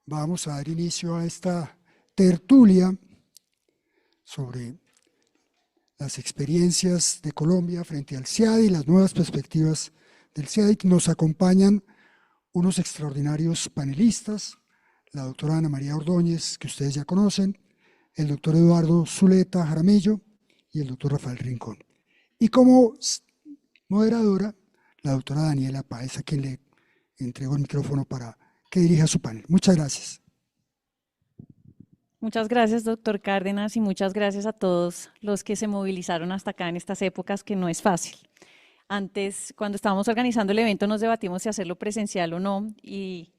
Vamos a dar inicio a esta tertulia sobre las experiencias de Colombia frente al CIADI y las nuevas perspectivas del CIADI. Nos acompañan unos extraordinarios panelistas, la doctora Ana María Ordóñez, que ustedes ya conocen, el doctor Eduardo Zuleta Jaramillo y el doctor Rafael Rincón. Y como moderadora, la doctora Daniela Páez, a quien le entrego el micrófono para que dirija su panel. Muchas gracias. Muchas gracias, doctor Cárdenas, y muchas gracias a todos los que se movilizaron hasta acá en estas épocas, que no es fácil. Antes, cuando estábamos organizando el evento, nos debatimos si hacerlo presencial o no, y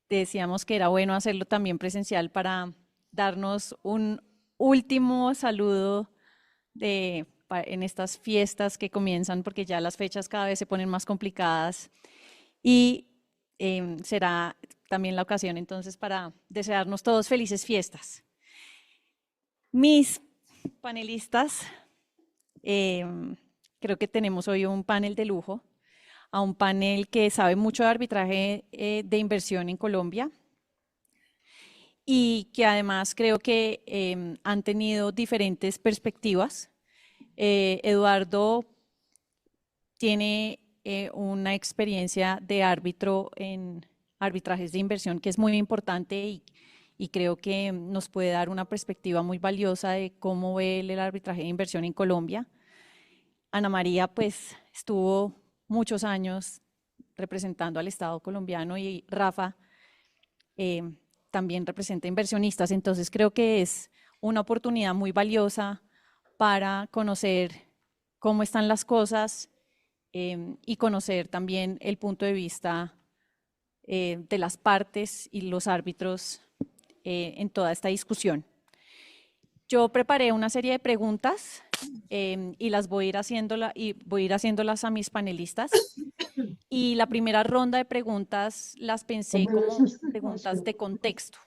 decíamos que era bueno hacerlo también presencial para darnos un último saludo en estas fiestas que comienzan, porque ya las fechas cada vez se ponen más complicadas, y será también la ocasión entonces para desearnos todos felices fiestas. Mis panelistas, creo que tenemos hoy un panel de lujo, a un panel que sabe mucho de arbitraje de inversión en Colombia y que además creo que han tenido diferentes perspectivas. Eduardo tiene una experiencia de árbitro en arbitrajes de inversión que es muy importante y creo que nos puede dar una perspectiva muy valiosa de cómo ve el arbitraje de inversión en Colombia. Ana María pues estuvo muchos años representando al Estado colombiano y Rafa también representa inversionistas, entonces creo que es una oportunidad muy valiosa para conocer cómo están las cosas y conocer también el punto de vista de las partes y los árbitros en toda esta discusión. Yo preparé una serie de preguntas y las voy a ir haciéndolas a mis panelistas. Y la primera ronda de preguntas las pensé como preguntas de contexto,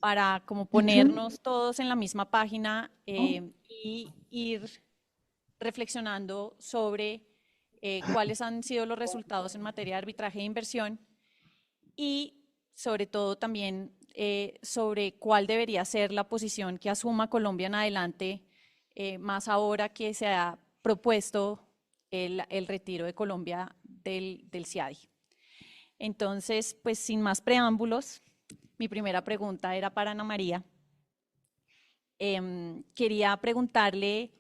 para como ponernos todos en la misma página y ir reflexionando sobre cuáles han sido los resultados en materia de arbitraje de inversión y sobre todo también sobre cuál debería ser la posición que asuma Colombia en adelante, más ahora que se ha propuesto el retiro de Colombia del CIADI. Entonces, pues sin más preámbulos, mi primera pregunta era para Ana María. Quería preguntarle,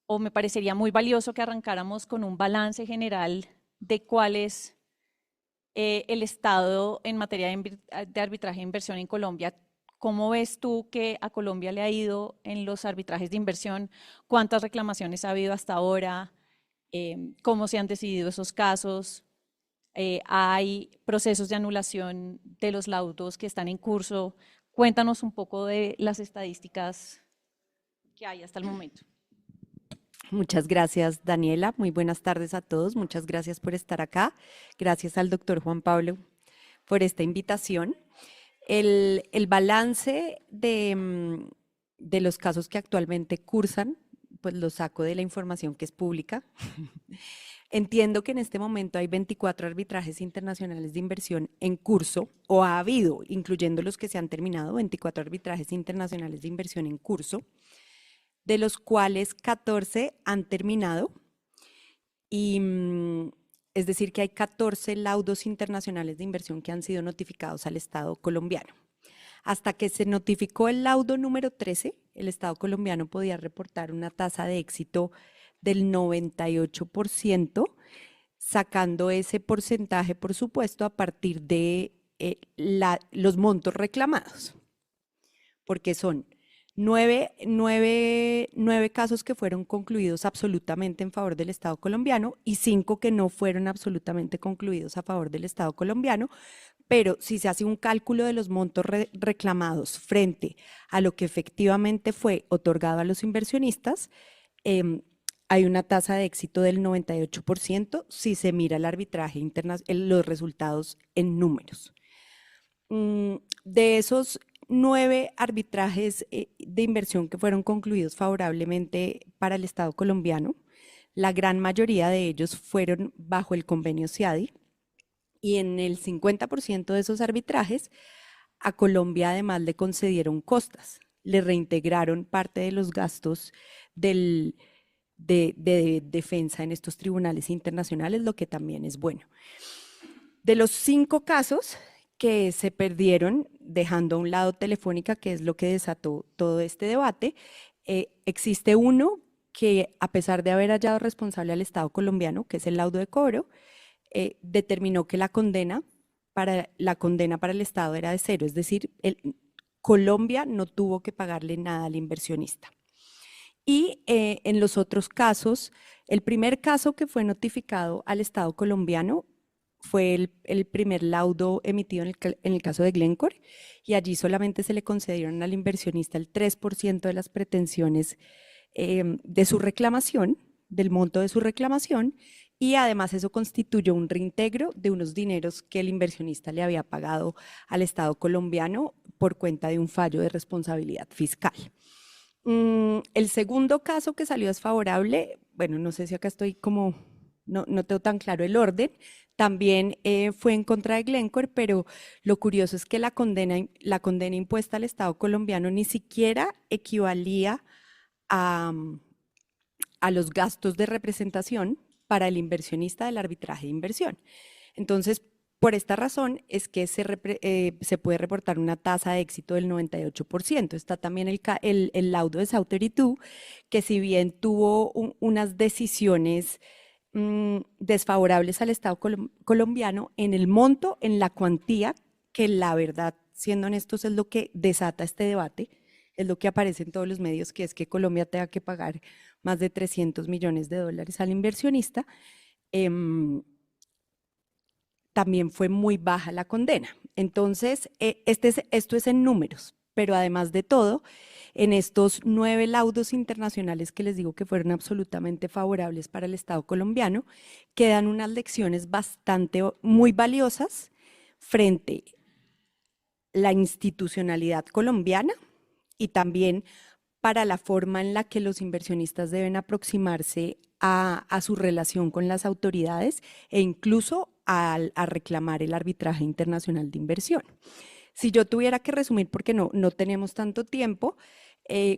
o me parecería muy valioso que arrancáramos con un balance general de cuál es el estado en materia de arbitraje de inversión en Colombia. ¿Cómo ves tú que a Colombia le ha ido en los arbitrajes de inversión? ¿Cuántas reclamaciones ha habido hasta ahora? ¿Cómo se han decidido esos casos? ¿Hay procesos de anulación de los laudos que están en curso? Cuéntanos un poco de las estadísticas que hay hasta el momento. Muchas gracias, Daniela. Muy buenas tardes a todos. Muchas gracias por estar acá. Gracias al doctor Juan Pablo por esta invitación. El balance de los casos que actualmente cursan, pues lo saco de la información que es pública. Entiendo que en este momento hay 24 arbitrajes internacionales de inversión en curso, o ha habido, incluyendo los que se han terminado, 24 arbitrajes internacionales de inversión en curso, de los cuales 14 han terminado, y es decir que hay 14 laudos internacionales de inversión que han sido notificados al Estado colombiano. Hasta que se notificó el laudo número 13, el Estado colombiano podía reportar una tasa de éxito del 98%, sacando ese porcentaje, por supuesto, a partir de los montos reclamados, porque son 9 casos que fueron concluidos absolutamente en favor del Estado colombiano y 5 que no fueron absolutamente concluidos a favor del Estado colombiano, pero si se hace un cálculo de los montos reclamados frente a lo que efectivamente fue otorgado a los inversionistas, hay una tasa de éxito del 98% si se mira el arbitraje internacional, los resultados en números. De esos 9 arbitrajes de inversión que fueron concluidos favorablemente para el Estado colombiano. La gran mayoría de ellos fueron bajo el convenio CIADI, y en el 50% de esos arbitrajes a Colombia además le concedieron costas, le reintegraron parte de los gastos de defensa en estos tribunales internacionales, lo que también es bueno. De los 5 casos que se perdieron, dejando a un lado Telefónica, que es lo que desató todo este debate, existe uno que, a pesar de haber hallado responsable al Estado colombiano, que es el laudo de cobro, determinó que la condena para el Estado era de 0, es decir, Colombia no tuvo que pagarle nada al inversionista. Y en los otros casos, el primer caso que fue notificado al Estado colombiano fue el primer laudo emitido en el caso de Glencore, y allí solamente se le concedieron al inversionista el 3% de las pretensiones de su reclamación, del monto de su reclamación, y además eso constituyó un reintegro de unos dineros que el inversionista le había pagado al Estado colombiano por cuenta de un fallo de responsabilidad fiscal. El segundo caso que salió desfavorable, bueno, no sé si acá estoy como, no tengo tan claro el orden, también fue en contra de Glencore, pero lo curioso es que la condena impuesta al Estado colombiano ni siquiera equivalía a los gastos de representación para el inversionista del arbitraje de inversión. Entonces, por esta razón es que se puede reportar una tasa de éxito del 98%. Está también el laudo de Sauter 2, que si bien tuvo unas decisiones desfavorables al Estado colombiano en el monto, en la cuantía, que la verdad, siendo honestos, es lo que desata este debate, es lo que aparece en todos los medios, que es que Colombia tenga que pagar más de $300 millones al inversionista, también fue muy baja la condena. Entonces, esto es en números, pero además de todo, en estos 9 laudos internacionales que les digo que fueron absolutamente favorables para el Estado colombiano, quedan unas lecciones muy valiosas frente a la institucionalidad colombiana y también para la forma en la que los inversionistas deben aproximarse a su relación con las autoridades e incluso a reclamar el arbitraje internacional de inversión. Si yo tuviera que resumir, porque no tenemos tanto tiempo,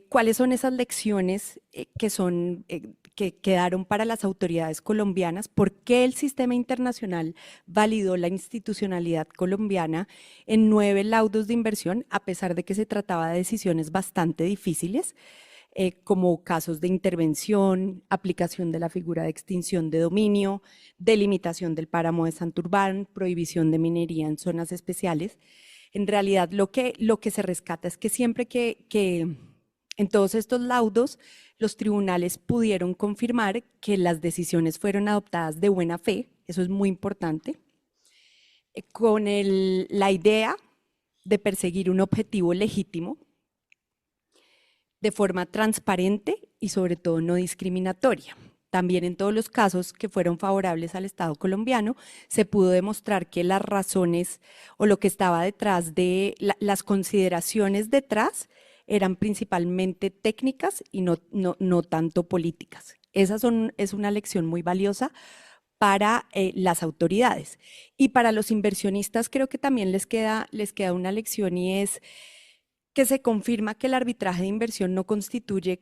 ¿cuáles son esas lecciones que quedaron para las autoridades colombianas? ¿Por qué el sistema internacional validó la institucionalidad colombiana en 9 laudos de inversión, a pesar de que se trataba de decisiones bastante difíciles, como casos de intervención, aplicación de la figura de extinción de dominio, delimitación del páramo de Santurbán, prohibición de minería en zonas especiales? En realidad, lo que se rescata es que siempre que en todos estos laudos los tribunales pudieron confirmar que las decisiones fueron adoptadas de buena fe, eso es muy importante, con la idea de perseguir un objetivo legítimo, de forma transparente y sobre todo no discriminatoria. También en todos los casos que fueron favorables al Estado colombiano, se pudo demostrar que las razones o lo que estaba detrás de las consideraciones detrás eran principalmente técnicas y no tanto políticas. Es una lección muy valiosa para las autoridades. Y para los inversionistas creo que también les queda una lección, y es que se confirma que el arbitraje de inversión no constituye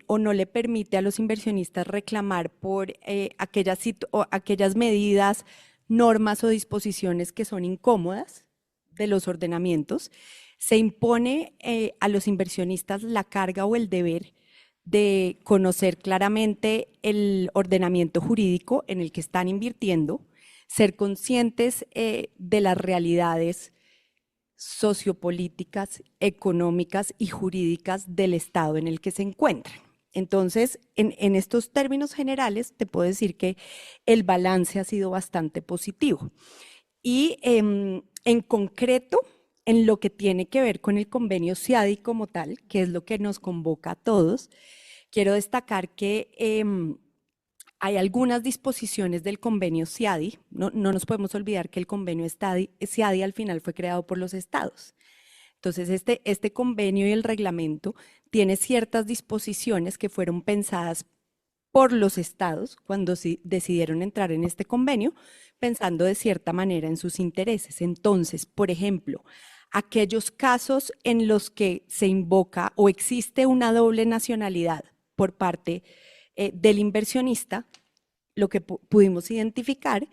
o no le permite a los inversionistas reclamar por aquellas medidas, normas o disposiciones que son incómodas de los ordenamientos. Se impone a los inversionistas la carga o el deber de conocer claramente el ordenamiento jurídico en el que están invirtiendo, ser conscientes de las realidades sociopolíticas, económicas y jurídicas del estado en el que se encuentran. Entonces, en estos términos generales, te puedo decir que el balance ha sido bastante positivo. Y en concreto, en lo que tiene que ver con el convenio CIADI como tal, que es lo que nos convoca a todos, quiero destacar que hay algunas disposiciones del convenio CIADI, no nos podemos olvidar que el convenio CIADI al final fue creado por los estados. Entonces, este convenio y el reglamento tiene ciertas disposiciones que fueron pensadas por los estados cuando decidieron entrar en este convenio, pensando de cierta manera en sus intereses. Entonces, por ejemplo, aquellos casos en los que se invoca o existe una doble nacionalidad por parte del inversionista, lo que pudimos identificar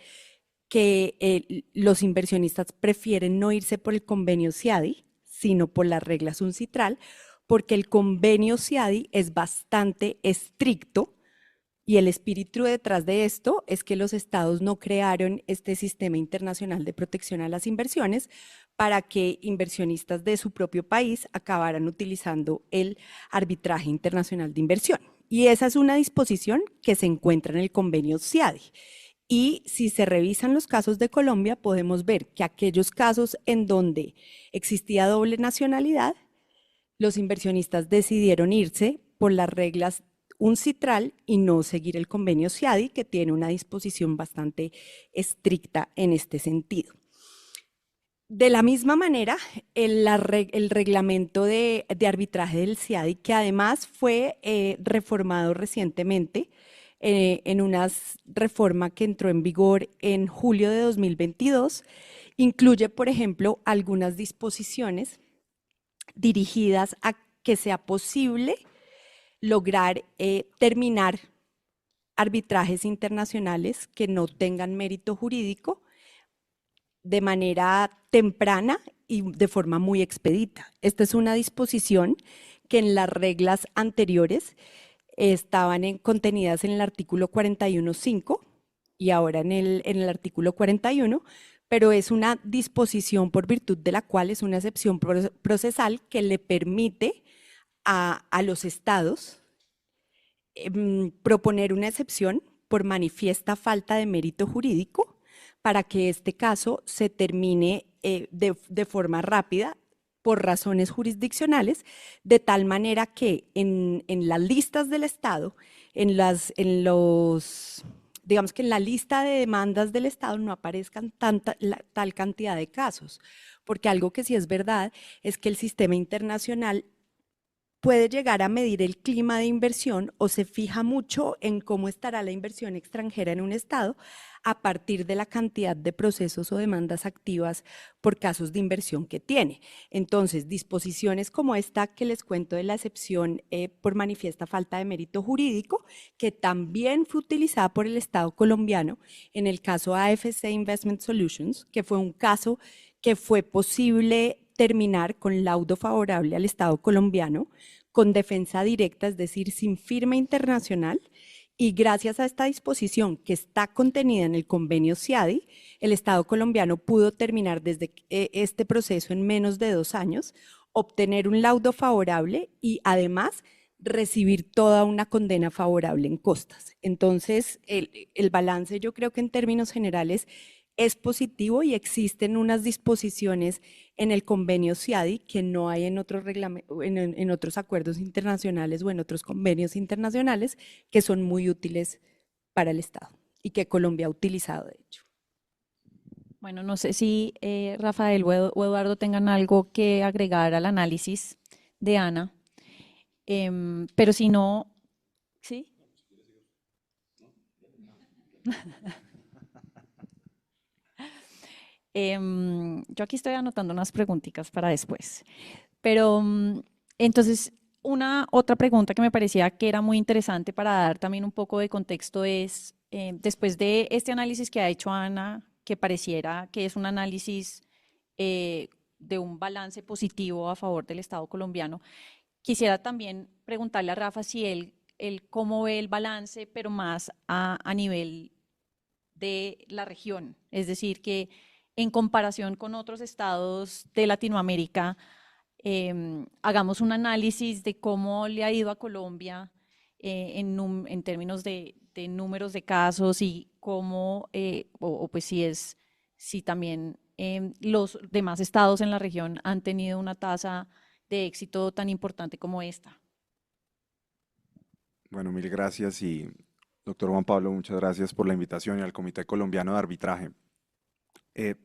que los inversionistas prefieren no irse por el convenio CIADI, sino por las reglas UNCITRAL, porque el convenio CIADI es bastante estricto y el espíritu detrás de esto es que los estados no crearon este sistema internacional de protección a las inversiones para que inversionistas de su propio país acabaran utilizando el arbitraje internacional de inversión. Y esa es una disposición que se encuentra en el convenio CIADI. Y si se revisan los casos de Colombia, podemos ver que aquellos casos en donde existía doble nacionalidad, los inversionistas decidieron irse por las reglas UNCITRAL y no seguir el convenio CIADI, que tiene una disposición bastante estricta en este sentido. De la misma manera, el reglamento de arbitraje del CIADI, que además fue reformado recientemente, en una reforma que entró en vigor en julio de 2022, incluye, por ejemplo, algunas disposiciones dirigidas a que sea posible lograr terminar arbitrajes internacionales que no tengan mérito jurídico de manera temprana y de forma muy expedita. Esta es una disposición que en las reglas anteriores estaban contenidas en el artículo 41.5 y ahora en el artículo 41, pero es una disposición por virtud de la cual es una excepción procesal que le permite a los estados proponer una excepción por manifiesta falta de mérito jurídico para que este caso se termine de forma rápida por razones jurisdiccionales, de tal manera que en las listas del Estado, digamos que en la lista de demandas del Estado no aparezcan tal cantidad de casos, porque algo que sí es verdad es que el sistema internacional puede llegar a medir el clima de inversión o se fija mucho en cómo estará la inversión extranjera en un estado a partir de la cantidad de procesos o demandas activas por casos de inversión que tiene. Entonces, disposiciones como esta que les cuento de la excepción por manifiesta falta de mérito jurídico, que también fue utilizada por el Estado colombiano en el caso AFC Investment Solutions, que fue un caso que fue posible terminar con laudo favorable al Estado colombiano, con defensa directa, es decir, sin firma internacional, y gracias a esta disposición que está contenida en el convenio CIADI, el Estado colombiano pudo terminar desde este proceso en menos de 2 años, obtener un laudo favorable y además recibir toda una condena favorable en costas. Entonces, el balance yo creo que en términos generales es positivo y existen unas disposiciones en el convenio CIADI que no hay en otros acuerdos internacionales o en otros convenios internacionales que son muy útiles para el Estado y que Colombia ha utilizado, de hecho. Bueno, no sé si Rafael o Eduardo tengan algo que agregar al análisis de Ana, pero si no, ¿sí? Yo aquí estoy anotando unas preguntitas para después. Pero entonces, una otra pregunta que me parecía que era muy interesante para dar también un poco de contexto es, después de este análisis que ha hecho Ana, que pareciera que es un análisis de un balance positivo a favor del Estado colombiano, quisiera también preguntarle a Rafa si él cómo ve el balance, pero más a nivel de la región. Es decir, que en comparación con otros estados de Latinoamérica, hagamos un análisis de cómo le ha ido a Colombia en términos de números de casos y cómo, pues si también los demás estados en la región han tenido una tasa de éxito tan importante como esta. Bueno, mil gracias y doctor Juan Pablo, muchas gracias por la invitación y al Comité Colombiano de Arbitraje.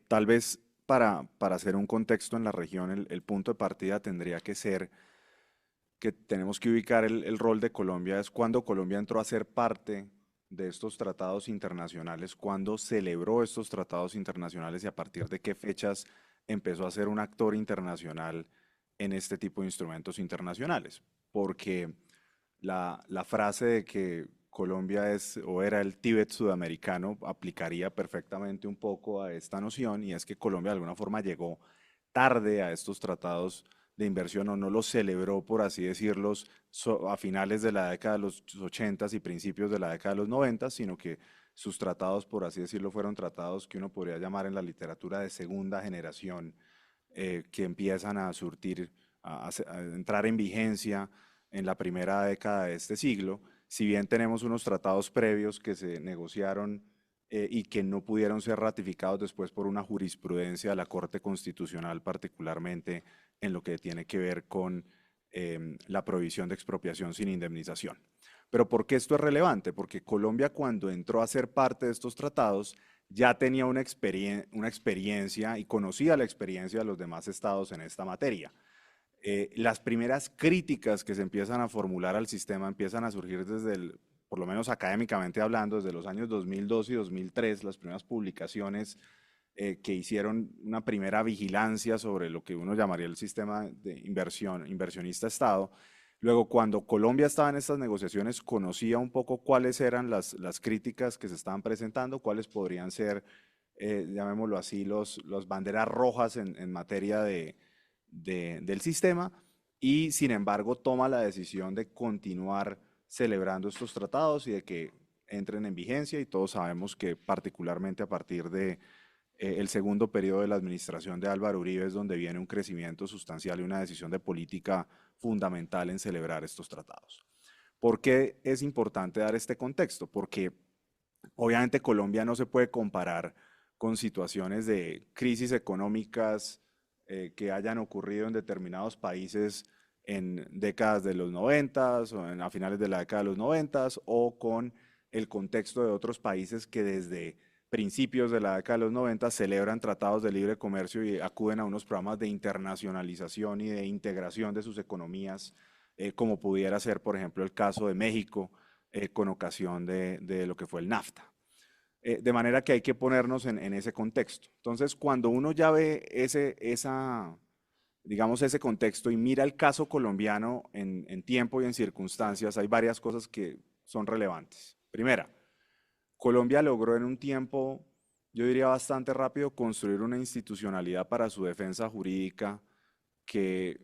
Tal vez para hacer un contexto en la región, el punto de partida tendría que ser que tenemos que ubicar el rol de Colombia, es cuando Colombia entró a ser parte de estos tratados internacionales, cuando celebró estos tratados internacionales y a partir de qué fechas empezó a ser un actor internacional en este tipo de instrumentos internacionales. Porque la frase de que Colombia es o era el Tíbet sudamericano aplicaría perfectamente un poco a esta noción y es que Colombia de alguna forma llegó tarde a estos tratados de inversión o no los celebró, por así decirlos, a finales de la década de los 80 y principios de la década de los 90, sino que sus tratados, por así decirlo, fueron tratados que uno podría llamar en la literatura de segunda generación, que empiezan a surtir, a entrar en vigencia en la primera década de este siglo. Si bien tenemos unos tratados previos que se negociaron y que no pudieron ser ratificados después por una jurisprudencia de la Corte Constitucional, particularmente en lo que tiene que ver con la prohibición de expropiación sin indemnización. Pero ¿por qué esto es relevante? Porque Colombia cuando entró a ser parte de estos tratados ya tenía una experiencia y conocía la experiencia de los demás estados en esta materia. Las primeras críticas que se empiezan a formular al sistema empiezan a surgir desde por lo menos académicamente hablando, desde los años 2002 y 2003, las primeras publicaciones que hicieron una primera vigilancia sobre lo que uno llamaría el sistema de inversión, inversionista Estado. Luego, cuando Colombia estaba en estas negociaciones, conocía un poco cuáles eran las críticas que se estaban presentando, cuáles podrían ser, llamémoslo así, los banderas rojas en materia del sistema y sin embargo toma la decisión de continuar celebrando estos tratados y de que entren en vigencia y todos sabemos que particularmente a partir de el segundo periodo de la administración de Álvaro Uribe es donde viene un crecimiento sustancial y una decisión de política fundamental en celebrar estos tratados. ¿Por qué es importante dar este contexto? Porque obviamente Colombia no se puede comparar con situaciones de crisis económicas que hayan ocurrido en determinados países en décadas de los 90 o a finales de la década de los 90 o con el contexto de otros países que desde principios de la década de los 90 celebran tratados de libre comercio y acuden a unos programas de internacionalización y de integración de sus economías, como pudiera ser, por ejemplo, el caso de México con ocasión de lo que fue el NAFTA. De manera que hay que ponernos en ese contexto. Entonces, cuando uno ya ve digamos, ese contexto y mira el caso colombiano en tiempo y en circunstancias, hay varias cosas que son relevantes. Primera, Colombia logró en un tiempo, yo diría bastante rápido, construir una institucionalidad para su defensa jurídica que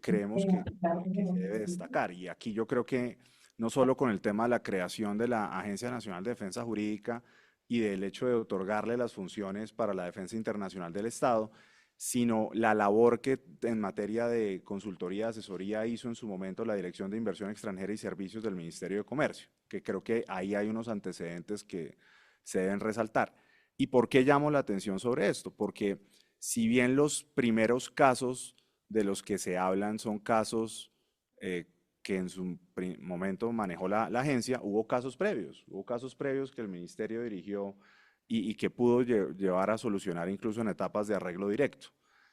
creemos que se debe destacar. Y aquí yo creo que no solo con el tema de la creación de la Agencia Nacional de Defensa Jurídica y del hecho de otorgarle las funciones para la defensa internacional del Estado, sino la labor que en materia de consultoría, asesoría hizo en su momento la Dirección de Inversión Extranjera y Servicios del Ministerio de Comercio, que creo que ahí hay unos antecedentes que se deben resaltar. ¿Y por qué llamo la atención sobre esto? Porque si bien los primeros casos de los que se hablan son casos que en su momento manejó la agencia, hubo casos previos que el ministerio dirigió y que pudo llevar a solucionar incluso en etapas de arreglo directo.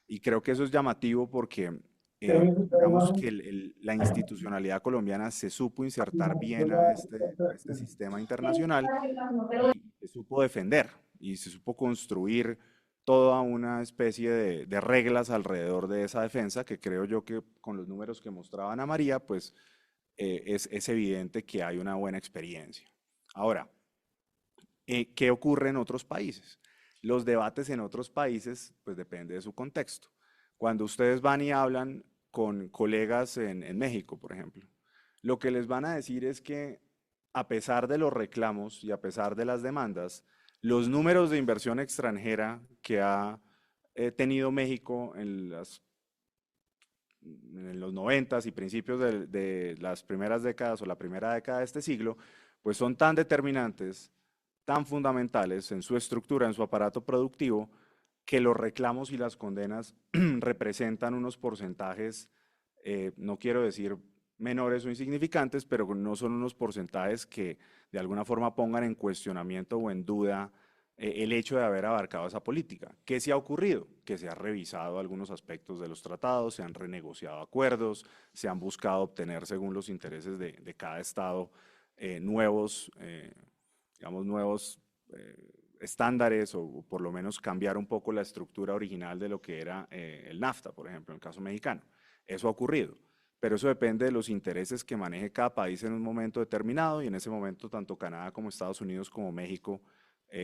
Y creo que eso es llamativo porque digamos que la institucionalidad colombiana se supo insertar bien a este sistema internacional y se supo defender y se supo construir toda una especie de reglas alrededor de esa defensa que creo yo que con los números que mostraba Ana María, pues es evidente que hay una buena experiencia. Ahora, ¿qué ocurre en otros países? Los debates en otros países, pues depende de su contexto. Cuando ustedes van y hablan con colegas en México, por ejemplo, lo que les van a decir es que a pesar de los reclamos y a pesar de las demandas, los números de inversión extranjera que ha tenido México en los 90 y principios de las primeras décadas o la primera década de este siglo, pues son tan determinantes, tan fundamentales en su estructura, en su aparato productivo, que los reclamos y las condenas representan unos porcentajes, no quiero decir menores o insignificantes, pero no son unos porcentajes que de alguna forma pongan en cuestionamiento o en duda el hecho de haber abarcado esa política. ¿Qué se ha ocurrido? Que se han revisado algunos aspectos de los tratados, se han renegociado acuerdos, se han buscado obtener según los intereses de cada estado nuevos, digamos, nuevos estándares o por lo menos cambiar un poco la estructura original de lo que era el NAFTA, por ejemplo, en el caso mexicano. Eso ha ocurrido, pero eso depende de los intereses que maneje cada país en un momento determinado y en ese momento tanto Canadá como Estados Unidos como México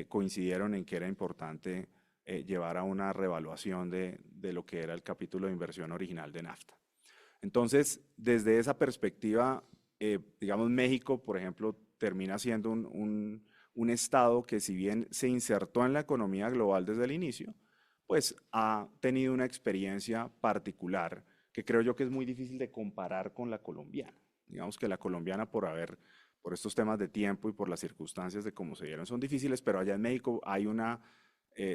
coincidieron en que era importante llevar a una reevaluación de lo que era el capítulo de inversión original de NAFTA. Entonces, desde esa perspectiva, digamos, México, por ejemplo, termina siendo un estado que si bien se insertó en la economía global desde el inicio, pues ha tenido una experiencia particular que creo yo que es muy difícil de comparar con la colombiana. Digamos que la colombiana por estos temas de tiempo y por las circunstancias de cómo se dieron son difíciles, pero allá en México hay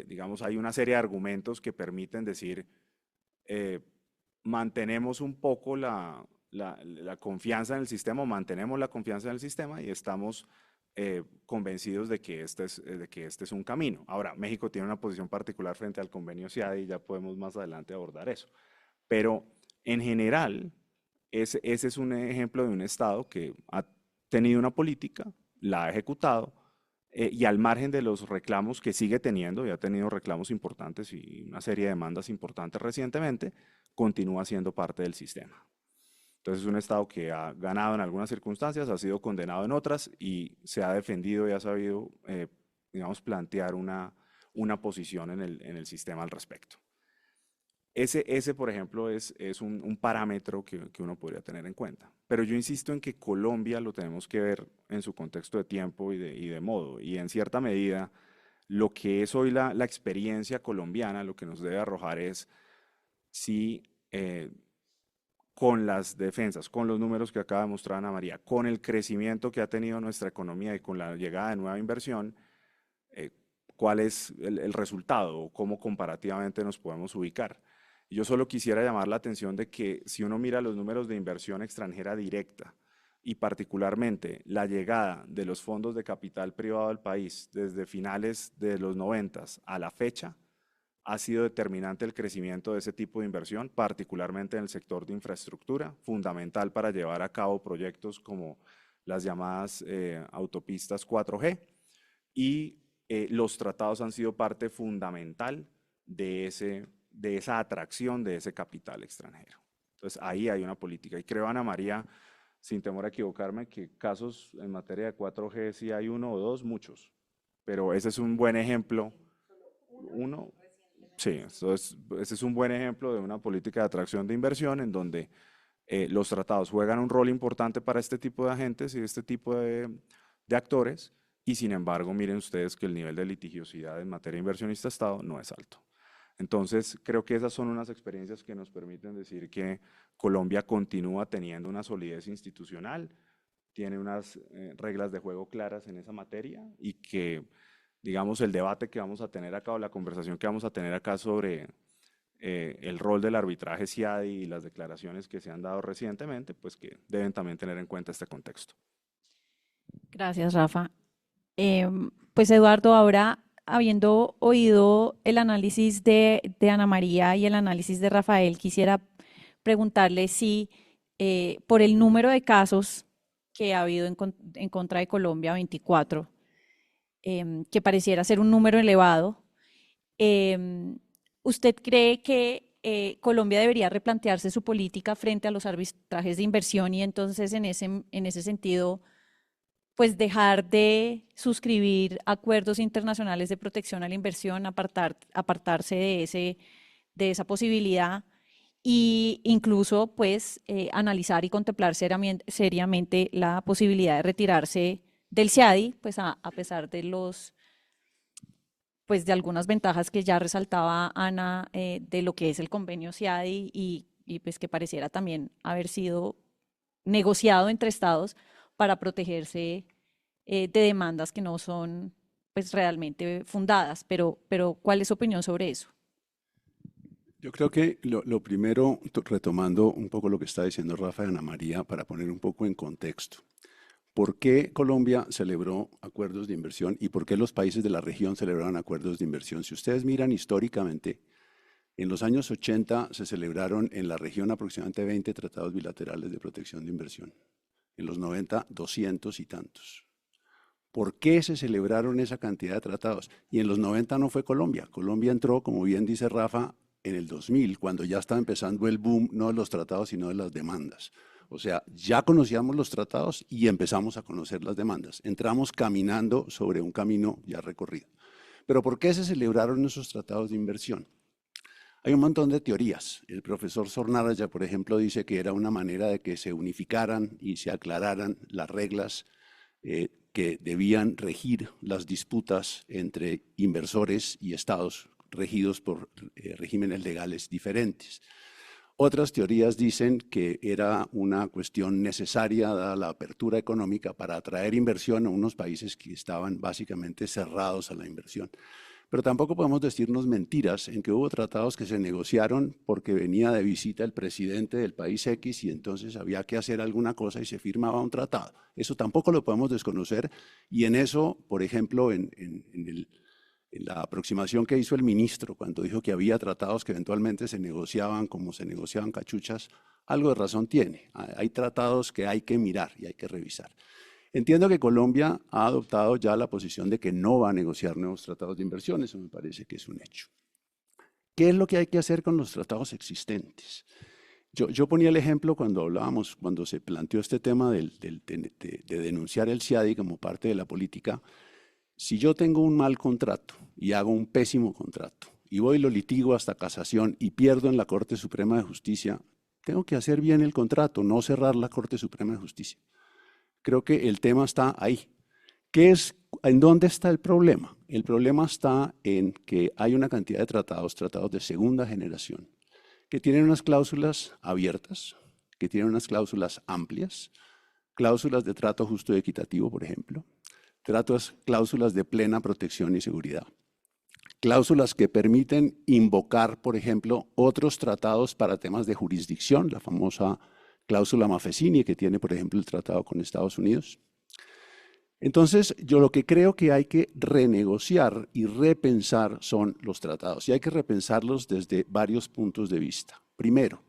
digamos, hay una serie de argumentos que permiten decir, mantenemos un poco la confianza en el sistema, mantenemos la confianza en el sistema y estamos convencidos de que este es un camino. Ahora, México tiene una posición particular frente al convenio CIADI y ya podemos más adelante abordar eso. Pero en general, ese es un ejemplo de un Estado que ha tenido una política, la ha ejecutado y al margen de los reclamos que sigue teniendo, y ha tenido reclamos importantes y una serie de demandas importantes recientemente, continúa siendo parte del sistema. Entonces es un Estado que ha ganado en algunas circunstancias, ha sido condenado en otras y se ha defendido y ha sabido, digamos, plantear una posición en el sistema al respecto. Ese, por ejemplo, es un parámetro que uno podría tener en cuenta. Pero yo insisto en que Colombia lo tenemos que ver en su contexto de tiempo y de modo. Y en cierta medida, lo que es hoy la experiencia colombiana, lo que nos debe arrojar es si con las defensas, con los números que acaba de mostrar Ana María, con el crecimiento que ha tenido nuestra economía y con la llegada de nueva inversión, cuál es el resultado o cómo comparativamente nos podemos ubicar. Yo solo quisiera llamar la atención de que si uno mira los números de inversión extranjera directa y particularmente la llegada de los fondos de capital privado al país desde finales de los 90 a la fecha, ha sido determinante el crecimiento de ese tipo de inversión, particularmente en el sector de infraestructura, fundamental para llevar a cabo proyectos como las llamadas autopistas 4G y los tratados han sido parte fundamental de esa atracción de ese capital extranjero. Entonces ahí hay una política y creo, Ana María, sin temor a equivocarme, que casos en materia de 4G sí hay uno o dos, muchos, pero ese es un buen ejemplo. Uno, sí, ese es un buen ejemplo de una política de atracción de inversión en donde los tratados juegan un rol importante para este tipo de agentes y este tipo de actores y sin embargo miren ustedes que el nivel de litigiosidad en materia inversionista-Estado no es alto. Entonces, creo que esas son unas experiencias que nos permiten decir que Colombia continúa teniendo una solidez institucional, tiene unas reglas de juego claras en esa materia y que, digamos, el debate que vamos a tener acá o la conversación que vamos a tener acá sobre el rol del arbitraje CIADI y las declaraciones que se han dado recientemente, pues que deben también tener en cuenta este contexto. Gracias, Rafa. Pues Eduardo, ahora habiendo oído el análisis de Ana María y el análisis de Rafael, quisiera preguntarle si por el número de casos que ha habido en contra de Colombia, 24, que pareciera ser un número elevado, ¿usted cree que Colombia debería replantearse su política frente a los arbitrajes de inversión y entonces en ese sentido pues dejar de suscribir acuerdos internacionales de protección a la inversión, apartarse de esa posibilidad e incluso pues analizar y contemplar seriamente la posibilidad de retirarse del CIADI, pues a pesar de pues de algunas ventajas que ya resaltaba Ana de lo que es el convenio CIADI y pues que pareciera también haber sido negociado entre estados para protegerse de demandas que no son pues realmente fundadas, pero ¿cuál es su opinión sobre eso? Yo creo que lo primero, retomando un poco lo que está diciendo Rafa y Ana María, para poner un poco en contexto, ¿por qué Colombia celebró acuerdos de inversión y por qué los países de la región celebraron acuerdos de inversión? Si ustedes miran históricamente, en los años 80 se celebraron en la región aproximadamente 20 tratados bilaterales de protección de inversión. En los 90, 200 y tantos. ¿Por qué se celebraron esa cantidad de tratados? Y en los 90 no fue Colombia. Colombia entró, como bien dice Rafa, en el 2000, cuando ya estaba empezando el boom, no de los tratados, sino de las demandas. O sea, ya conocíamos los tratados y empezamos a conocer las demandas. Entramos caminando sobre un camino ya recorrido. Pero ¿por qué se celebraron esos tratados de inversión? Hay un montón de teorías. El profesor Sornaraya, por ejemplo, dice que era una manera de que se unificaran y se aclararan las reglas que debían regir las disputas entre inversores y estados regidos por regímenes legales diferentes. Otras teorías dicen que era una cuestión necesaria, dada la apertura económica, para atraer inversión a unos países que estaban básicamente cerrados a la inversión. Pero tampoco podemos decirnos mentiras en que hubo tratados que se negociaron porque venía de visita el presidente del país X y entonces había que hacer alguna cosa y se firmaba un tratado. Eso tampoco lo podemos desconocer y en eso, por ejemplo, en la aproximación que hizo el ministro cuando dijo que había tratados que eventualmente se negociaban como se negociaban cachuchas, algo de razón tiene. Hay tratados que hay que mirar y hay que revisar. Entiendo que Colombia ha adoptado ya la posición de que no va a negociar nuevos tratados de inversión, eso me parece que es un hecho. ¿Qué es lo que hay que hacer con los tratados existentes? Yo ponía el ejemplo cuando hablábamos, cuando se planteó este tema de denunciar el CIADI como parte de la política. Si yo tengo un mal contrato y hago un pésimo contrato y voy y lo litigo hasta casación y pierdo en la Corte Suprema de Justicia, tengo que hacer bien el contrato, no cerrar la Corte Suprema de Justicia. Creo que el tema está ahí. ¿En dónde está el problema? El problema está en que hay una cantidad de tratados de segunda generación, que tienen unas cláusulas abiertas, que tienen unas cláusulas amplias, cláusulas de trato justo y equitativo, por ejemplo, cláusulas de plena protección y seguridad, cláusulas que permiten invocar, por ejemplo, otros tratados para temas de jurisdicción, la famosa cláusula Maffesini que tiene, por ejemplo, el tratado con Estados Unidos. Entonces, yo lo que creo que hay que renegociar y repensar son los tratados, y hay que repensarlos desde varios puntos de vista. Primero,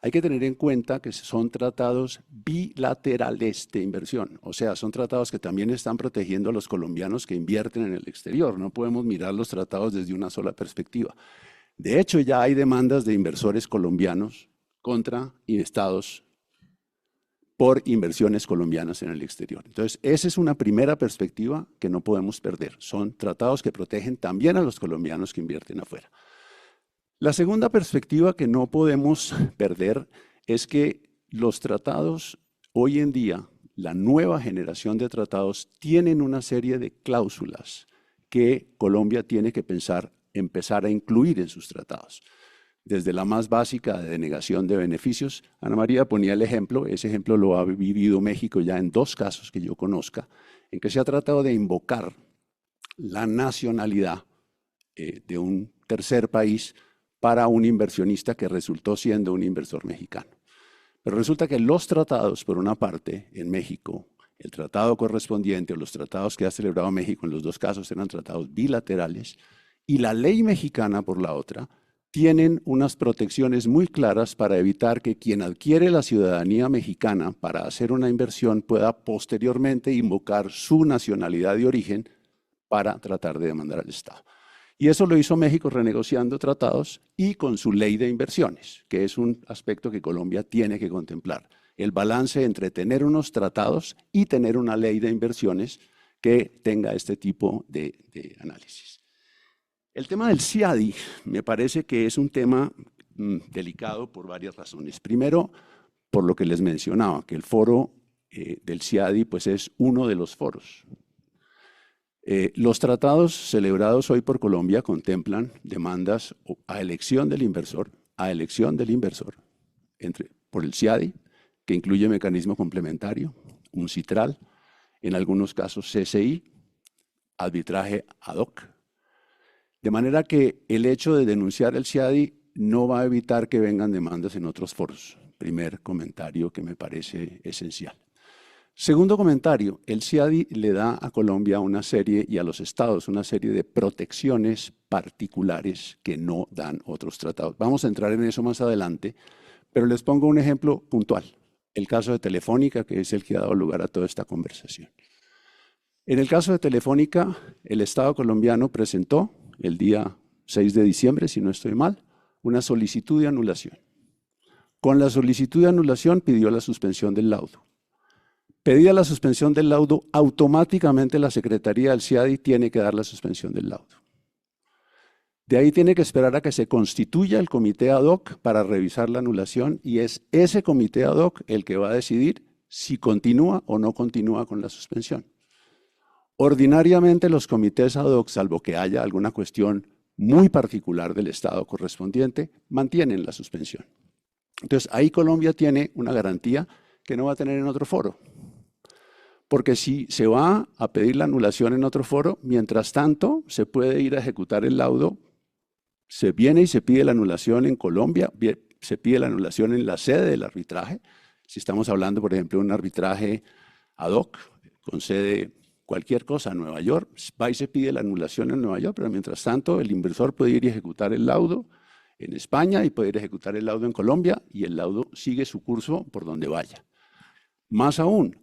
hay que tener en cuenta que son tratados bilaterales de inversión, o sea, son tratados que también están protegiendo a los colombianos que invierten en el exterior. No podemos mirar los tratados desde una sola perspectiva. De hecho, ya hay demandas de inversores colombianos contra estados por inversiones colombianas en el exterior. Entonces, esa es una primera perspectiva que no podemos perder. Son tratados que protegen también a los colombianos que invierten afuera. La segunda perspectiva que no podemos perder es que los tratados hoy en día, la nueva generación de tratados, tienen una serie de cláusulas que Colombia tiene que empezar a incluir en sus tratados. Desde la más básica de denegación de beneficios. Ana María ponía el ejemplo, ese ejemplo lo ha vivido México ya en 2 casos que yo conozca, en que se ha tratado de invocar la nacionalidad de un tercer país para un inversionista que resultó siendo un inversor mexicano. Pero resulta que los tratados, por una parte, en México, el tratado correspondiente o los tratados que ha celebrado México en los 2 casos eran tratados bilaterales, y la ley mexicana, por la otra, tienen unas protecciones muy claras para evitar que quien adquiere la ciudadanía mexicana para hacer una inversión pueda posteriormente invocar su nacionalidad de origen para tratar de demandar al Estado. Y eso lo hizo México renegociando tratados y con su ley de inversiones, que es un aspecto que Colombia tiene que contemplar. El balance entre tener unos tratados y tener una ley de inversiones que tenga este tipo de análisis. El tema del CIADI me parece que es un tema delicado por varias razones. Primero, por lo que les mencionaba, que el foro del CIADI pues, es uno de los foros. Los tratados celebrados hoy por Colombia contemplan demandas a elección del inversor, por el CIADI, que incluye mecanismo complementario, un citral, en algunos casos CCI, arbitraje ad hoc. De manera que el hecho de denunciar el CIADI no va a evitar que vengan demandas en otros foros. Primer comentario que me parece esencial. Segundo comentario, el CIADI le da a Colombia una serie y a los estados una serie de protecciones particulares que no dan otros tratados. Vamos a entrar en eso más adelante, pero les pongo un ejemplo puntual. El caso de Telefónica, que es el que ha dado lugar a toda esta conversación. En el caso de Telefónica, el Estado colombiano presentó el día 6 de diciembre, si no estoy mal, una solicitud de anulación. Con la solicitud de anulación pidió la suspensión del laudo. Pedida la suspensión del laudo, automáticamente la Secretaría del CIADI tiene que dar la suspensión del laudo. De ahí tiene que esperar a que se constituya el comité ad hoc para revisar la anulación y es ese comité ad hoc el que va a decidir si continúa o no continúa con la suspensión. Ordinariamente los comités ad hoc, salvo que haya alguna cuestión muy particular del estado correspondiente, mantienen la suspensión. Entonces ahí Colombia tiene una garantía que no va a tener en otro foro. Porque si se va a pedir la anulación en otro foro, mientras tanto se puede ir a ejecutar el laudo, se viene y se pide la anulación en Colombia, se pide la anulación en la sede del arbitraje. Si estamos hablando, por ejemplo, de un arbitraje ad hoc, con sede cualquier cosa en Nueva York, va y se pide la anulación en Nueva York, pero mientras tanto el inversor puede ir y ejecutar el laudo en España y puede ir a ejecutar el laudo en Colombia y el laudo sigue su curso por donde vaya. Más aún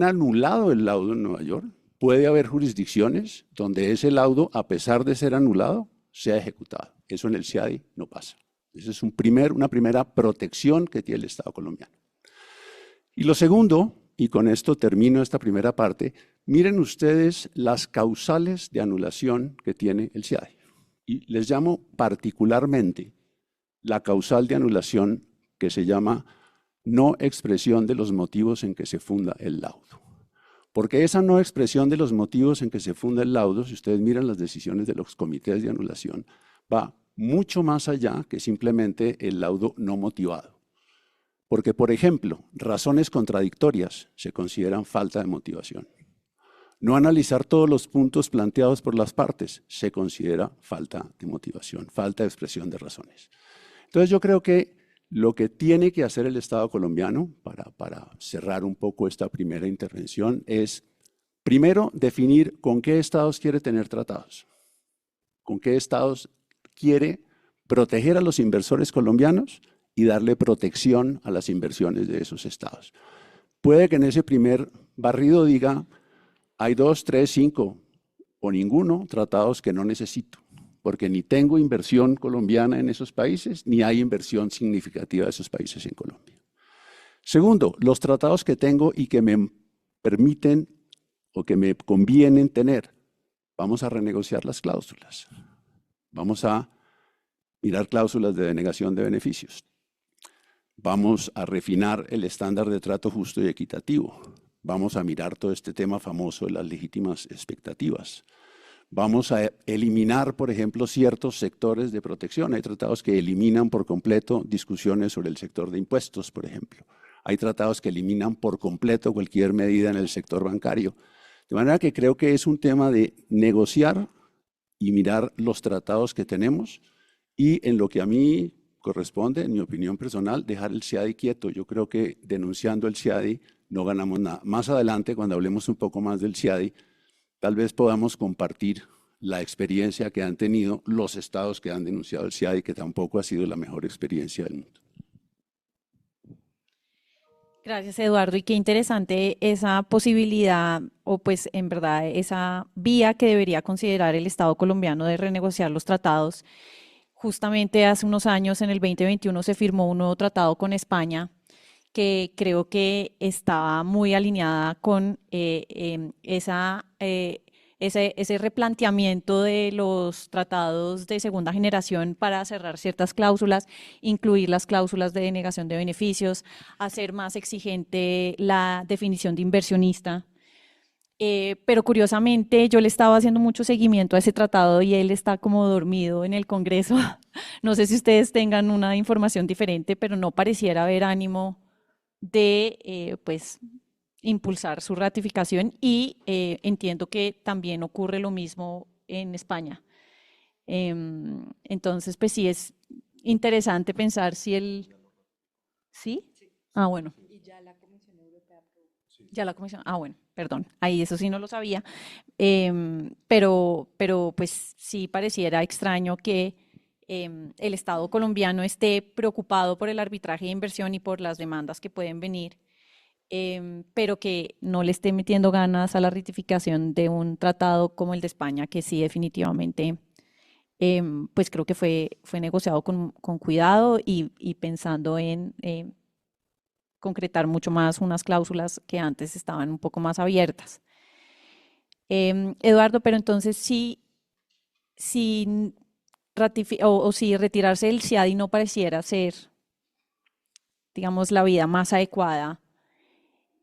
anulado el laudo en Nueva York, puede haber jurisdicciones donde ese laudo, a pesar de ser anulado, sea ejecutado. Eso en el CIADI no pasa. Esa es una primera protección que tiene el Estado colombiano. Y lo segundo, y con esto termino esta primera parte, miren ustedes las causales de anulación que tiene el CIADI. Y les llamo particularmente la causal de anulación que se llama no expresión de los motivos en que se funda el laudo. Porque esa no expresión de los motivos en que se funda el laudo, si ustedes miran las decisiones de los comités de anulación, va mucho más allá que simplemente el laudo no motivado. Porque, por ejemplo, razones contradictorias se consideran falta de motivación. No analizar todos los puntos planteados por las partes se considera falta de motivación, falta de expresión de razones. Entonces yo creo que lo que tiene que hacer el Estado colombiano, para cerrar un poco esta primera intervención, es primero definir con qué estados quiere tener tratados, con qué estados quiere proteger a los inversores colombianos y darle protección a las inversiones de esos estados. Puede que en ese primer barrido diga, hay 2, 3, 5 o ninguno tratados que no necesito, porque ni tengo inversión colombiana en esos países, ni hay inversión significativa de esos países en Colombia. Segundo, los tratados que tengo y que me permiten o que me convienen tener, vamos a renegociar las cláusulas. Vamos a mirar cláusulas de denegación de beneficios. Vamos a refinar el estándar de trato justo y equitativo. Vamos a mirar todo este tema famoso de las legítimas expectativas. Vamos a eliminar, por ejemplo, ciertos sectores de protección. Hay tratados que eliminan por completo discusiones sobre el sector de impuestos, por ejemplo. Hay tratados que eliminan por completo cualquier medida en el sector bancario. De manera que creo que es un tema de negociar y mirar los tratados que tenemos y en lo que a mí corresponde, en mi opinión personal, dejar el CIADI quieto. Yo creo que denunciando el CIADI no ganamos nada. Más adelante, cuando hablemos un poco más del CIADI, tal vez podamos compartir la experiencia que han tenido los estados que han denunciado el CIADI, que tampoco ha sido la mejor experiencia del mundo. Gracias, Eduardo. Y qué interesante esa posibilidad, o pues en verdad esa vía que debería considerar el Estado colombiano de renegociar los tratados. Justamente hace unos años, en el 2021, se firmó un nuevo tratado con España que creo que estaba muy alineada con ese replanteamiento de los tratados de segunda generación para cerrar ciertas cláusulas, incluir las cláusulas de denegación de beneficios, hacer más exigente la definición de inversionista. Pero curiosamente yo le estaba haciendo mucho seguimiento a ese tratado y él está como dormido en el Congreso. No sé si ustedes tengan una información diferente, pero no pareciera haber ánimo de pues impulsar su ratificación y entiendo que también ocurre lo mismo en España. Entonces, pues sí es interesante pensar si él... ¿Sí? Ah, bueno. Y ya la Comisión Europea aprobó. Ya la comisión, bueno, perdón, ahí eso sí no lo sabía, pero pues sí pareciera extraño que el Estado colombiano esté preocupado por el arbitraje de inversión y por las demandas que pueden venir, pero que no le esté metiendo ganas a la ratificación de un tratado como el de España, que sí definitivamente, pues creo que fue negociado con cuidado y pensando en concretar mucho más unas cláusulas que antes estaban un poco más abiertas. Eduardo, pero entonces si si retirarse del CIADI no pareciera ser, digamos, la vida más adecuada,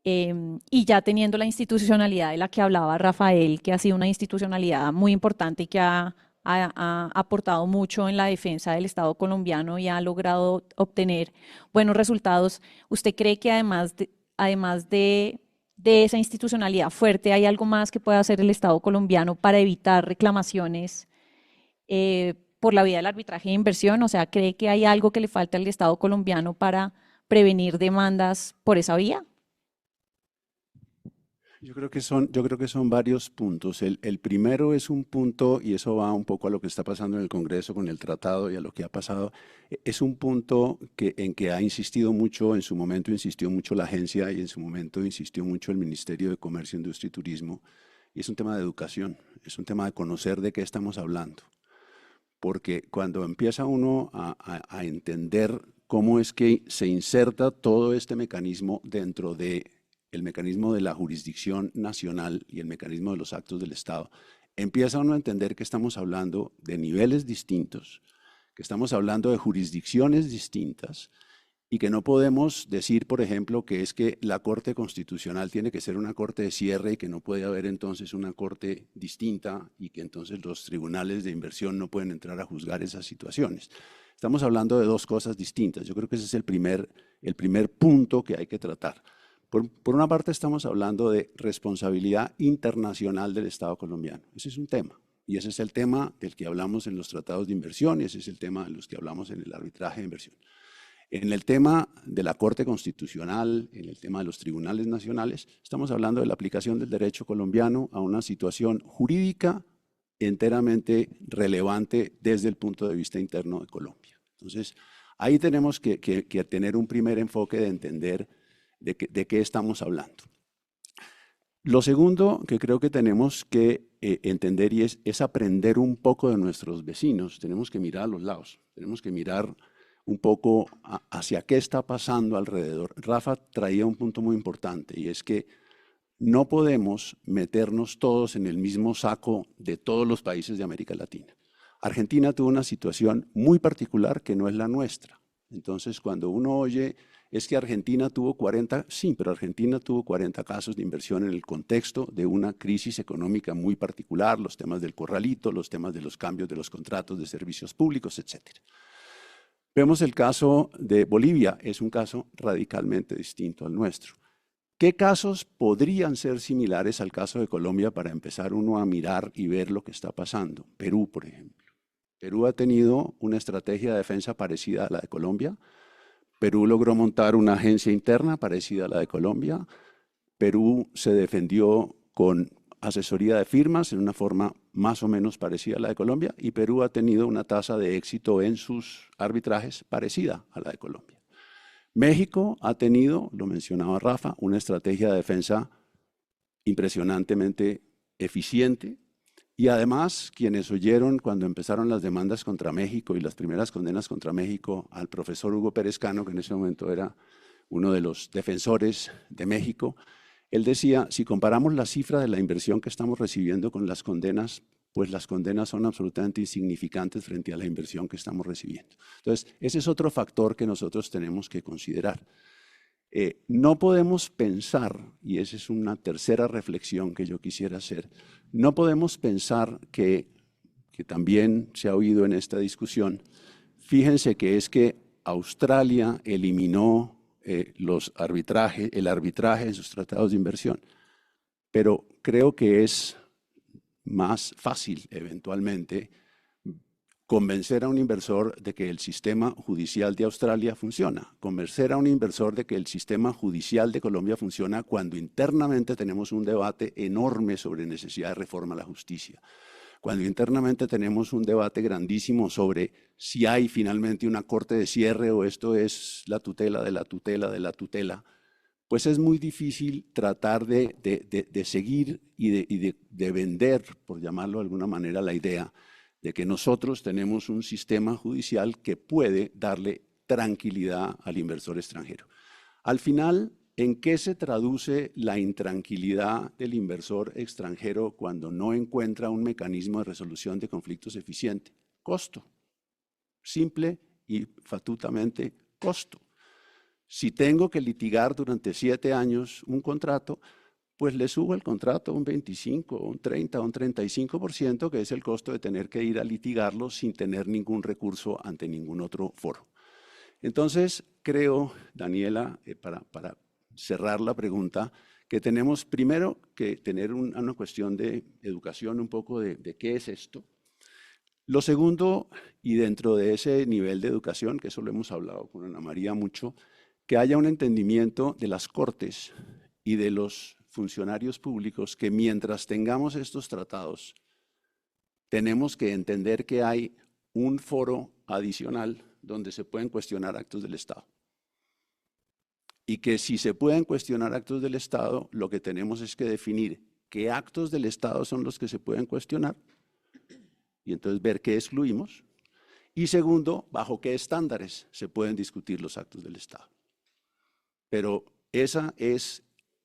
y ya teniendo la institucionalidad de la que hablaba Rafael, que ha sido una institucionalidad muy importante y que ha aportado mucho en la defensa del Estado colombiano y ha logrado obtener buenos resultados, ¿usted cree que además de esa institucionalidad fuerte, hay algo más que pueda hacer el Estado colombiano para evitar reclamaciones por la vía del arbitraje de inversión? O sea, ¿cree que hay algo que le falta al Estado colombiano para prevenir demandas por esa vía? Yo creo que son varios puntos. El primero es un punto, y eso va un poco a lo que está pasando en el Congreso con el tratado y a lo que ha pasado, es un punto en que ha insistido mucho, en su momento insistió mucho la agencia y en su momento insistió mucho el Ministerio de Comercio, Industria y Turismo, y es un tema de educación, es un tema de conocer de qué estamos hablando. Porque cuando empieza uno a entender cómo es que se inserta todo este mecanismo dentro de el mecanismo de la jurisdicción nacional y el mecanismo de los actos del Estado, empieza uno a entender que estamos hablando de niveles distintos, que estamos hablando de jurisdicciones distintas y que no podemos decir, por ejemplo, que es que la Corte Constitucional tiene que ser una corte de cierre y que no puede haber entonces una corte distinta y que entonces los tribunales de inversión no pueden entrar a juzgar esas situaciones. Estamos hablando de dos cosas distintas. Yo creo que ese es el primer punto que hay que tratar. Por una parte estamos hablando de responsabilidad internacional del Estado colombiano. Ese es un tema. Y ese es el tema del que hablamos en los tratados de inversión y ese es el tema de los que hablamos en el arbitraje de inversión. En el tema de la Corte Constitucional, en el tema de los tribunales nacionales, estamos hablando de la aplicación del derecho colombiano a una situación jurídica enteramente relevante desde el punto de vista interno de Colombia. Entonces, ahí tenemos que tener un primer enfoque de entender de qué estamos hablando. Lo segundo que creo que tenemos que entender y es aprender un poco de nuestros vecinos. Tenemos que mirar a los lados, tenemos que mirar un poco hacia qué está pasando alrededor. Rafa traía un punto muy importante y es que no podemos meternos todos en el mismo saco de todos los países de América Latina. Argentina tuvo una situación muy particular que no es la nuestra. Entonces, cuando uno oye, es que Argentina tuvo 40, sí, pero Argentina tuvo 40 casos de inversión en el contexto de una crisis económica muy particular, los temas del corralito, los temas de los cambios de los contratos de servicios públicos, etc. Vemos el caso de Bolivia, es un caso radicalmente distinto al nuestro. ¿Qué casos podrían ser similares al caso de Colombia para empezar uno a mirar y ver lo que está pasando? Perú, por ejemplo. Perú ha tenido una estrategia de defensa parecida a la de Colombia. Perú logró montar una agencia interna parecida a la de Colombia. Perú se defendió con asesoría de firmas en una forma más o menos parecida a la de Colombia y Perú ha tenido una tasa de éxito en sus arbitrajes parecida a la de Colombia. México ha tenido, lo mencionaba Rafa, una estrategia de defensa impresionantemente eficiente y además quienes oyeron cuando empezaron las demandas contra México y las primeras condenas contra México al profesor Hugo Pérez Cano, que en ese momento era uno de los defensores de México, él decía, si comparamos la cifra de la inversión que estamos recibiendo con las condenas, pues las condenas son absolutamente insignificantes frente a la inversión que estamos recibiendo. Entonces, ese es otro factor que nosotros tenemos que considerar. No podemos pensar, y esa es una tercera reflexión que yo quisiera hacer, no podemos pensar que también se ha oído en esta discusión, fíjense que es que Australia eliminó el arbitraje en sus tratados de inversión, pero creo que es más fácil eventualmente convencer a un inversor de que el sistema judicial de Australia funciona, convencer a un inversor de que el sistema judicial de Colombia funciona cuando internamente tenemos un debate enorme sobre necesidad de reforma a la justicia, cuando internamente tenemos un debate grandísimo sobre si hay finalmente una corte de cierre o esto es la tutela de la tutela de la tutela, pues es muy difícil tratar de seguir y de vender, por llamarlo de alguna manera, la idea de que nosotros tenemos un sistema judicial que puede darle tranquilidad al inversor extranjero. Al final, ¿en qué se traduce la intranquilidad del inversor extranjero cuando no encuentra un mecanismo de resolución de conflictos eficiente? Costo. Simple y fatutamente costo. Si tengo que litigar durante 7 años un contrato, pues le subo el contrato un 25, un 30, un 35%, que es el costo de tener que ir a litigarlo sin tener ningún recurso ante ningún otro foro. Entonces, creo, Daniela, para cerrar la pregunta, que tenemos primero que tener una cuestión de educación un poco de qué es esto. Lo segundo, y dentro de ese nivel de educación, que eso lo hemos hablado con Ana María mucho, que haya un entendimiento de las cortes y de los funcionarios públicos que mientras tengamos estos tratados, tenemos que entender que hay un foro adicional donde se pueden cuestionar actos del Estado. Y que si se pueden cuestionar actos del Estado, lo que tenemos es que definir qué actos del Estado son los que se pueden cuestionar y entonces ver qué excluimos. Y segundo, bajo qué estándares se pueden discutir los actos del Estado. Pero esa es,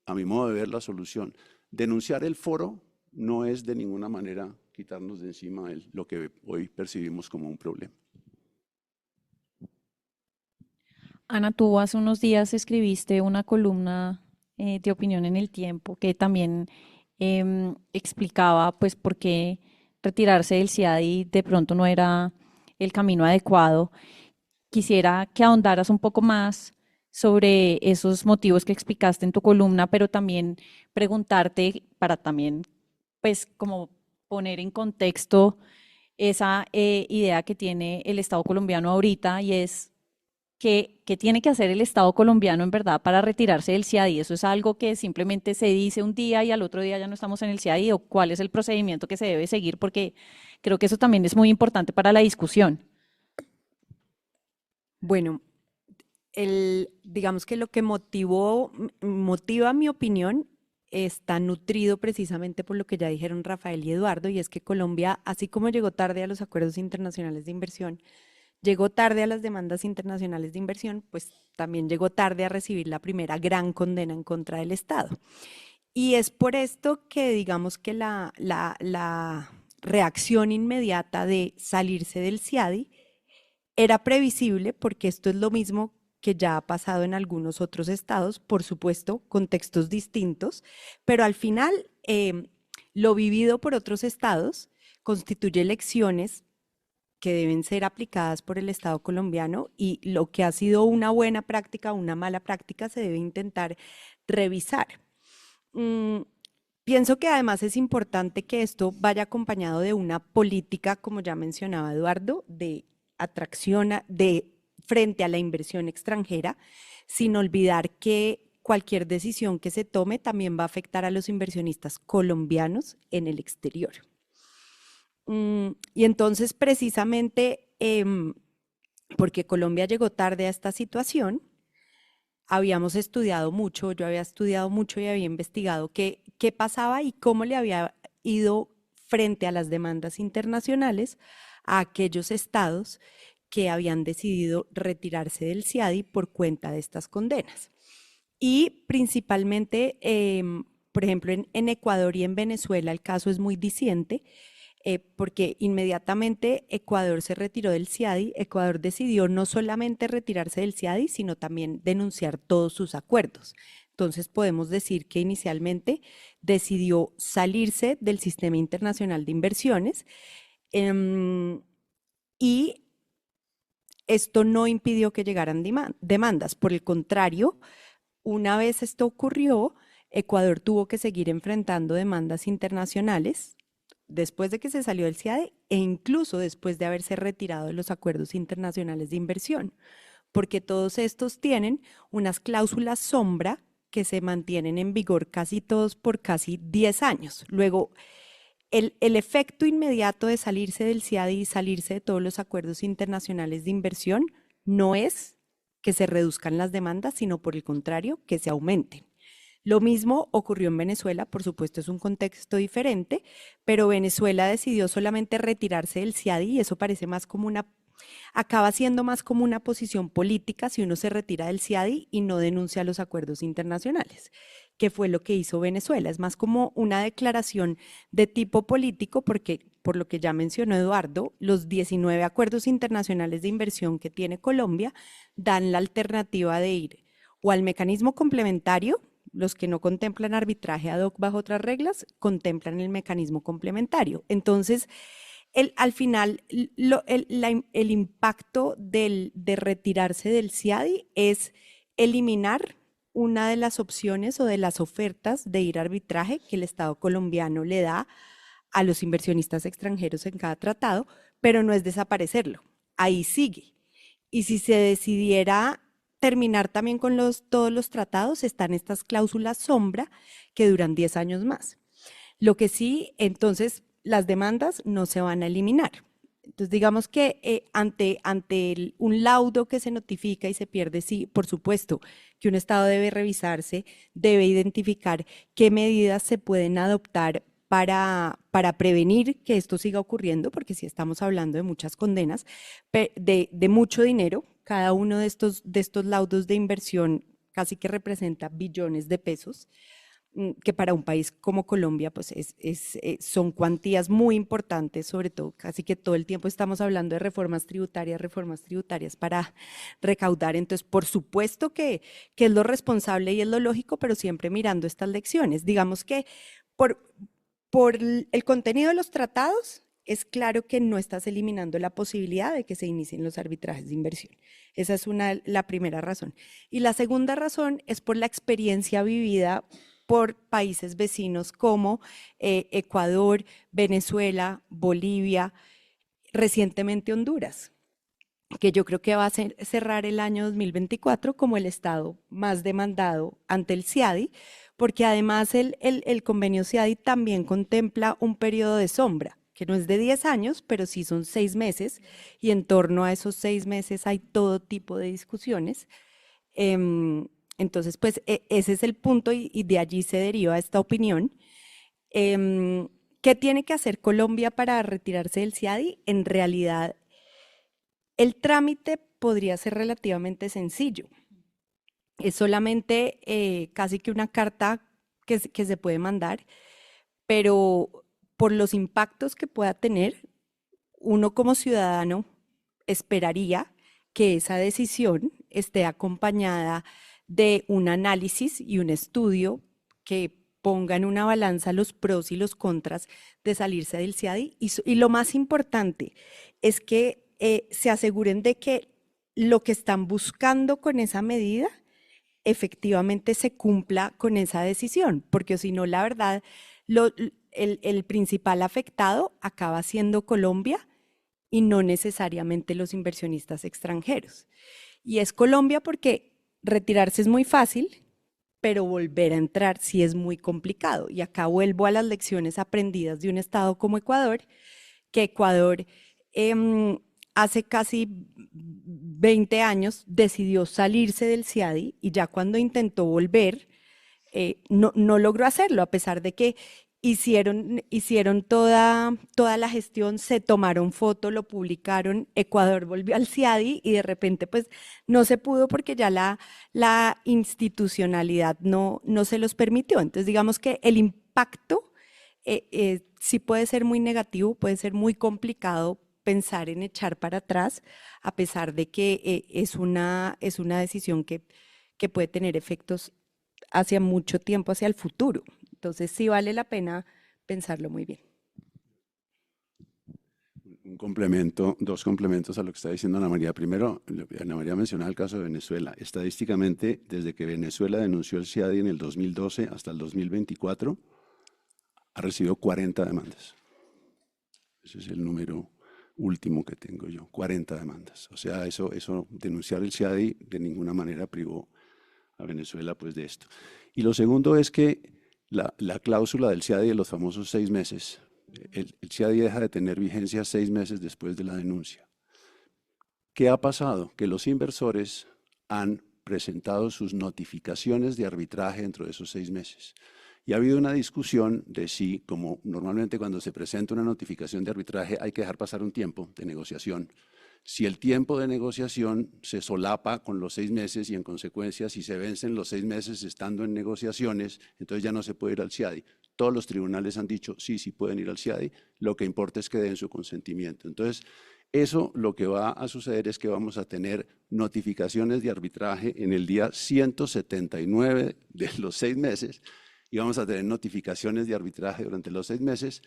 a mi modo de ver, la solución. Denunciar el foro no es de ninguna manera quitarnos de encima lo que hoy percibimos como un problema. Ana, tú hace unos días escribiste una columna de opinión en El Tiempo que también explicaba pues por qué retirarse del CIADI de pronto no era el camino adecuado. Quisiera que ahondaras un poco más sobre esos motivos que explicaste en tu columna, pero también preguntarte para también pues como poner en contexto esa idea que tiene el Estado colombiano ahorita y es que tiene que hacer el Estado colombiano en verdad para retirarse del CIADI. ¿Eso es algo que simplemente se dice un día y al otro día ya no estamos en el CIADI? ¿O cuál es el procedimiento que se debe seguir? Porque creo que eso también es muy importante para la discusión. Bueno, digamos que lo que motiva mi opinión está nutrido precisamente por lo que ya dijeron Rafael y Eduardo, y es que Colombia, así como llegó tarde a los acuerdos internacionales de inversión, llegó tarde a las demandas internacionales de inversión, pues también llegó tarde a recibir la primera gran condena en contra del Estado. Y es por esto que digamos que la reacción inmediata de salirse del CIADI era previsible, porque esto es lo mismo que ya ha pasado en algunos otros estados, por supuesto, contextos distintos, pero al final lo vivido por otros estados constituye lecciones que deben ser aplicadas por el Estado colombiano, y lo que ha sido una buena práctica o una mala práctica se debe intentar revisar. Pienso que además es importante que esto vaya acompañado de una política, como ya mencionaba Eduardo, de atracción frente a la inversión extranjera, sin olvidar que cualquier decisión que se tome también va a afectar a los inversionistas colombianos en el exterior. Y entonces, precisamente porque Colombia llegó tarde a esta situación, habíamos estudiado mucho, yo había estudiado mucho y había investigado qué pasaba y cómo le había ido frente a las demandas internacionales a aquellos estados que habían decidido retirarse del CIADI por cuenta de estas condenas. Y principalmente, por ejemplo, en Ecuador y en Venezuela el caso es muy diciente, porque inmediatamente Ecuador se retiró del CIADI. Ecuador decidió no solamente retirarse del CIADI, sino también denunciar todos sus acuerdos. Entonces podemos decir que inicialmente decidió salirse del sistema internacional de inversiones, y esto no impidió que llegaran demandas. Por el contrario, una vez esto ocurrió, Ecuador tuvo que seguir enfrentando demandas internacionales después de que se salió del CIADI e incluso después de haberse retirado de los acuerdos internacionales de inversión, porque todos estos tienen unas cláusulas sombra que se mantienen en vigor casi todos por casi 10 años. Luego, el efecto inmediato de salirse del CIADI y salirse de todos los acuerdos internacionales de inversión no es que se reduzcan las demandas, sino por el contrario, que se aumenten. Lo mismo ocurrió en Venezuela, por supuesto es un contexto diferente, pero Venezuela decidió solamente retirarse del CIADI y eso parece más como acaba siendo más como una posición política si uno se retira del CIADI y no denuncia los acuerdos internacionales, que fue lo que hizo Venezuela. Es más como una declaración de tipo político porque, por lo que ya mencionó Eduardo, los 19 acuerdos internacionales de inversión que tiene Colombia dan la alternativa de ir o al mecanismo complementario. Los que no contemplan arbitraje ad hoc bajo otras reglas, contemplan el mecanismo complementario. Entonces, al final, el impacto de retirarse del CIADI es eliminar una de las opciones o de las ofertas de ir a arbitraje que el Estado colombiano le da a los inversionistas extranjeros en cada tratado, pero no es desaparecerlo, ahí sigue. Y si se decidiera terminar también con todos los tratados, están estas cláusulas sombra que duran 10 años más. Lo que sí, entonces, las demandas no se van a eliminar. Entonces, digamos que ante un laudo que se notifica y se pierde, sí, por supuesto, que un Estado debe revisarse, debe identificar qué medidas se pueden adoptar para prevenir que esto siga ocurriendo, porque sí estamos hablando de muchas condenas, de mucho dinero. Cada uno de estos laudos de inversión casi que representa billones de pesos, que para un país como Colombia pues son cuantías muy importantes, sobre todo casi que todo el tiempo estamos hablando de reformas tributarias para recaudar. Entonces, por supuesto que es lo responsable y es lo lógico, pero siempre mirando estas lecciones. Digamos que por el contenido de los tratados, es claro que no estás eliminando la posibilidad de que se inicien los arbitrajes de inversión. Esa es la primera razón. Y la segunda razón es por la experiencia vivida por países vecinos como Ecuador, Venezuela, Bolivia, recientemente Honduras, que yo creo que va a cerrar el año 2024 como el estado más demandado ante el CIADI, porque además el convenio CIADI también contempla un periodo de sombra, que no es de 10 años, pero sí son 6 meses, y en torno a esos 6 meses hay todo tipo de discusiones. Entonces, pues ese es el punto y de allí se deriva esta opinión. ¿Qué tiene que hacer Colombia para retirarse del CIADI? En realidad, el trámite podría ser relativamente sencillo. Es solamente casi que una carta que se puede mandar, pero por los impactos que pueda tener, uno como ciudadano esperaría que esa decisión esté acompañada de un análisis y un estudio que ponga en una balanza los pros y los contras de salirse del CIADI. Y lo más importante es que se aseguren de que lo que están buscando con esa medida efectivamente se cumpla con esa decisión, porque si no, la verdad, el principal afectado acaba siendo Colombia y no necesariamente los inversionistas extranjeros. Y es Colombia porque retirarse es muy fácil, pero volver a entrar sí es muy complicado. Y acá vuelvo a las lecciones aprendidas de un estado como Ecuador, que Ecuador hace casi 20 años decidió salirse del CIADI y ya cuando intentó volver no logró hacerlo, a pesar de que hicieron toda la gestión, se tomaron foto, lo publicaron, Ecuador volvió al CIADI y de repente pues no se pudo porque ya la institucionalidad no se los permitió. Entonces digamos que el impacto sí puede ser muy negativo, puede ser muy complicado pensar en echar para atrás, a pesar de que es una decisión que puede tener efectos hacia mucho tiempo, hacia el futuro. Entonces sí vale la pena pensarlo muy bien. Dos complementos a lo que está diciendo Ana María. Primero, Ana María mencionaba el caso de Venezuela. Estadísticamente, desde que Venezuela denunció el CIADI en el 2012 hasta el 2024, ha recibido 40 demandas. Ese es el número último que tengo yo, 40 demandas. O sea, eso denunciar el CIADI de ninguna manera privó a Venezuela pues de esto. Y lo segundo es que la cláusula del CIADI de los famosos 6 meses, el CIADI deja de tener vigencia 6 meses después de la denuncia. ¿Qué ha pasado? Que los inversores han presentado sus notificaciones de arbitraje dentro de esos 6 meses. Y ha habido una discusión de si, como normalmente cuando se presenta una notificación de arbitraje hay que dejar pasar un tiempo de negociación, si el tiempo de negociación se solapa con los 6 meses y en consecuencia si se vencen los 6 meses estando en negociaciones, entonces ya no se puede ir al CIADI. Todos los tribunales han dicho sí pueden ir al CIADI, lo que importa es que den su consentimiento. Entonces, eso lo que va a suceder es que vamos a tener notificaciones de arbitraje en el día 179 de los 6 meses y vamos a tener notificaciones de arbitraje durante los 6 meses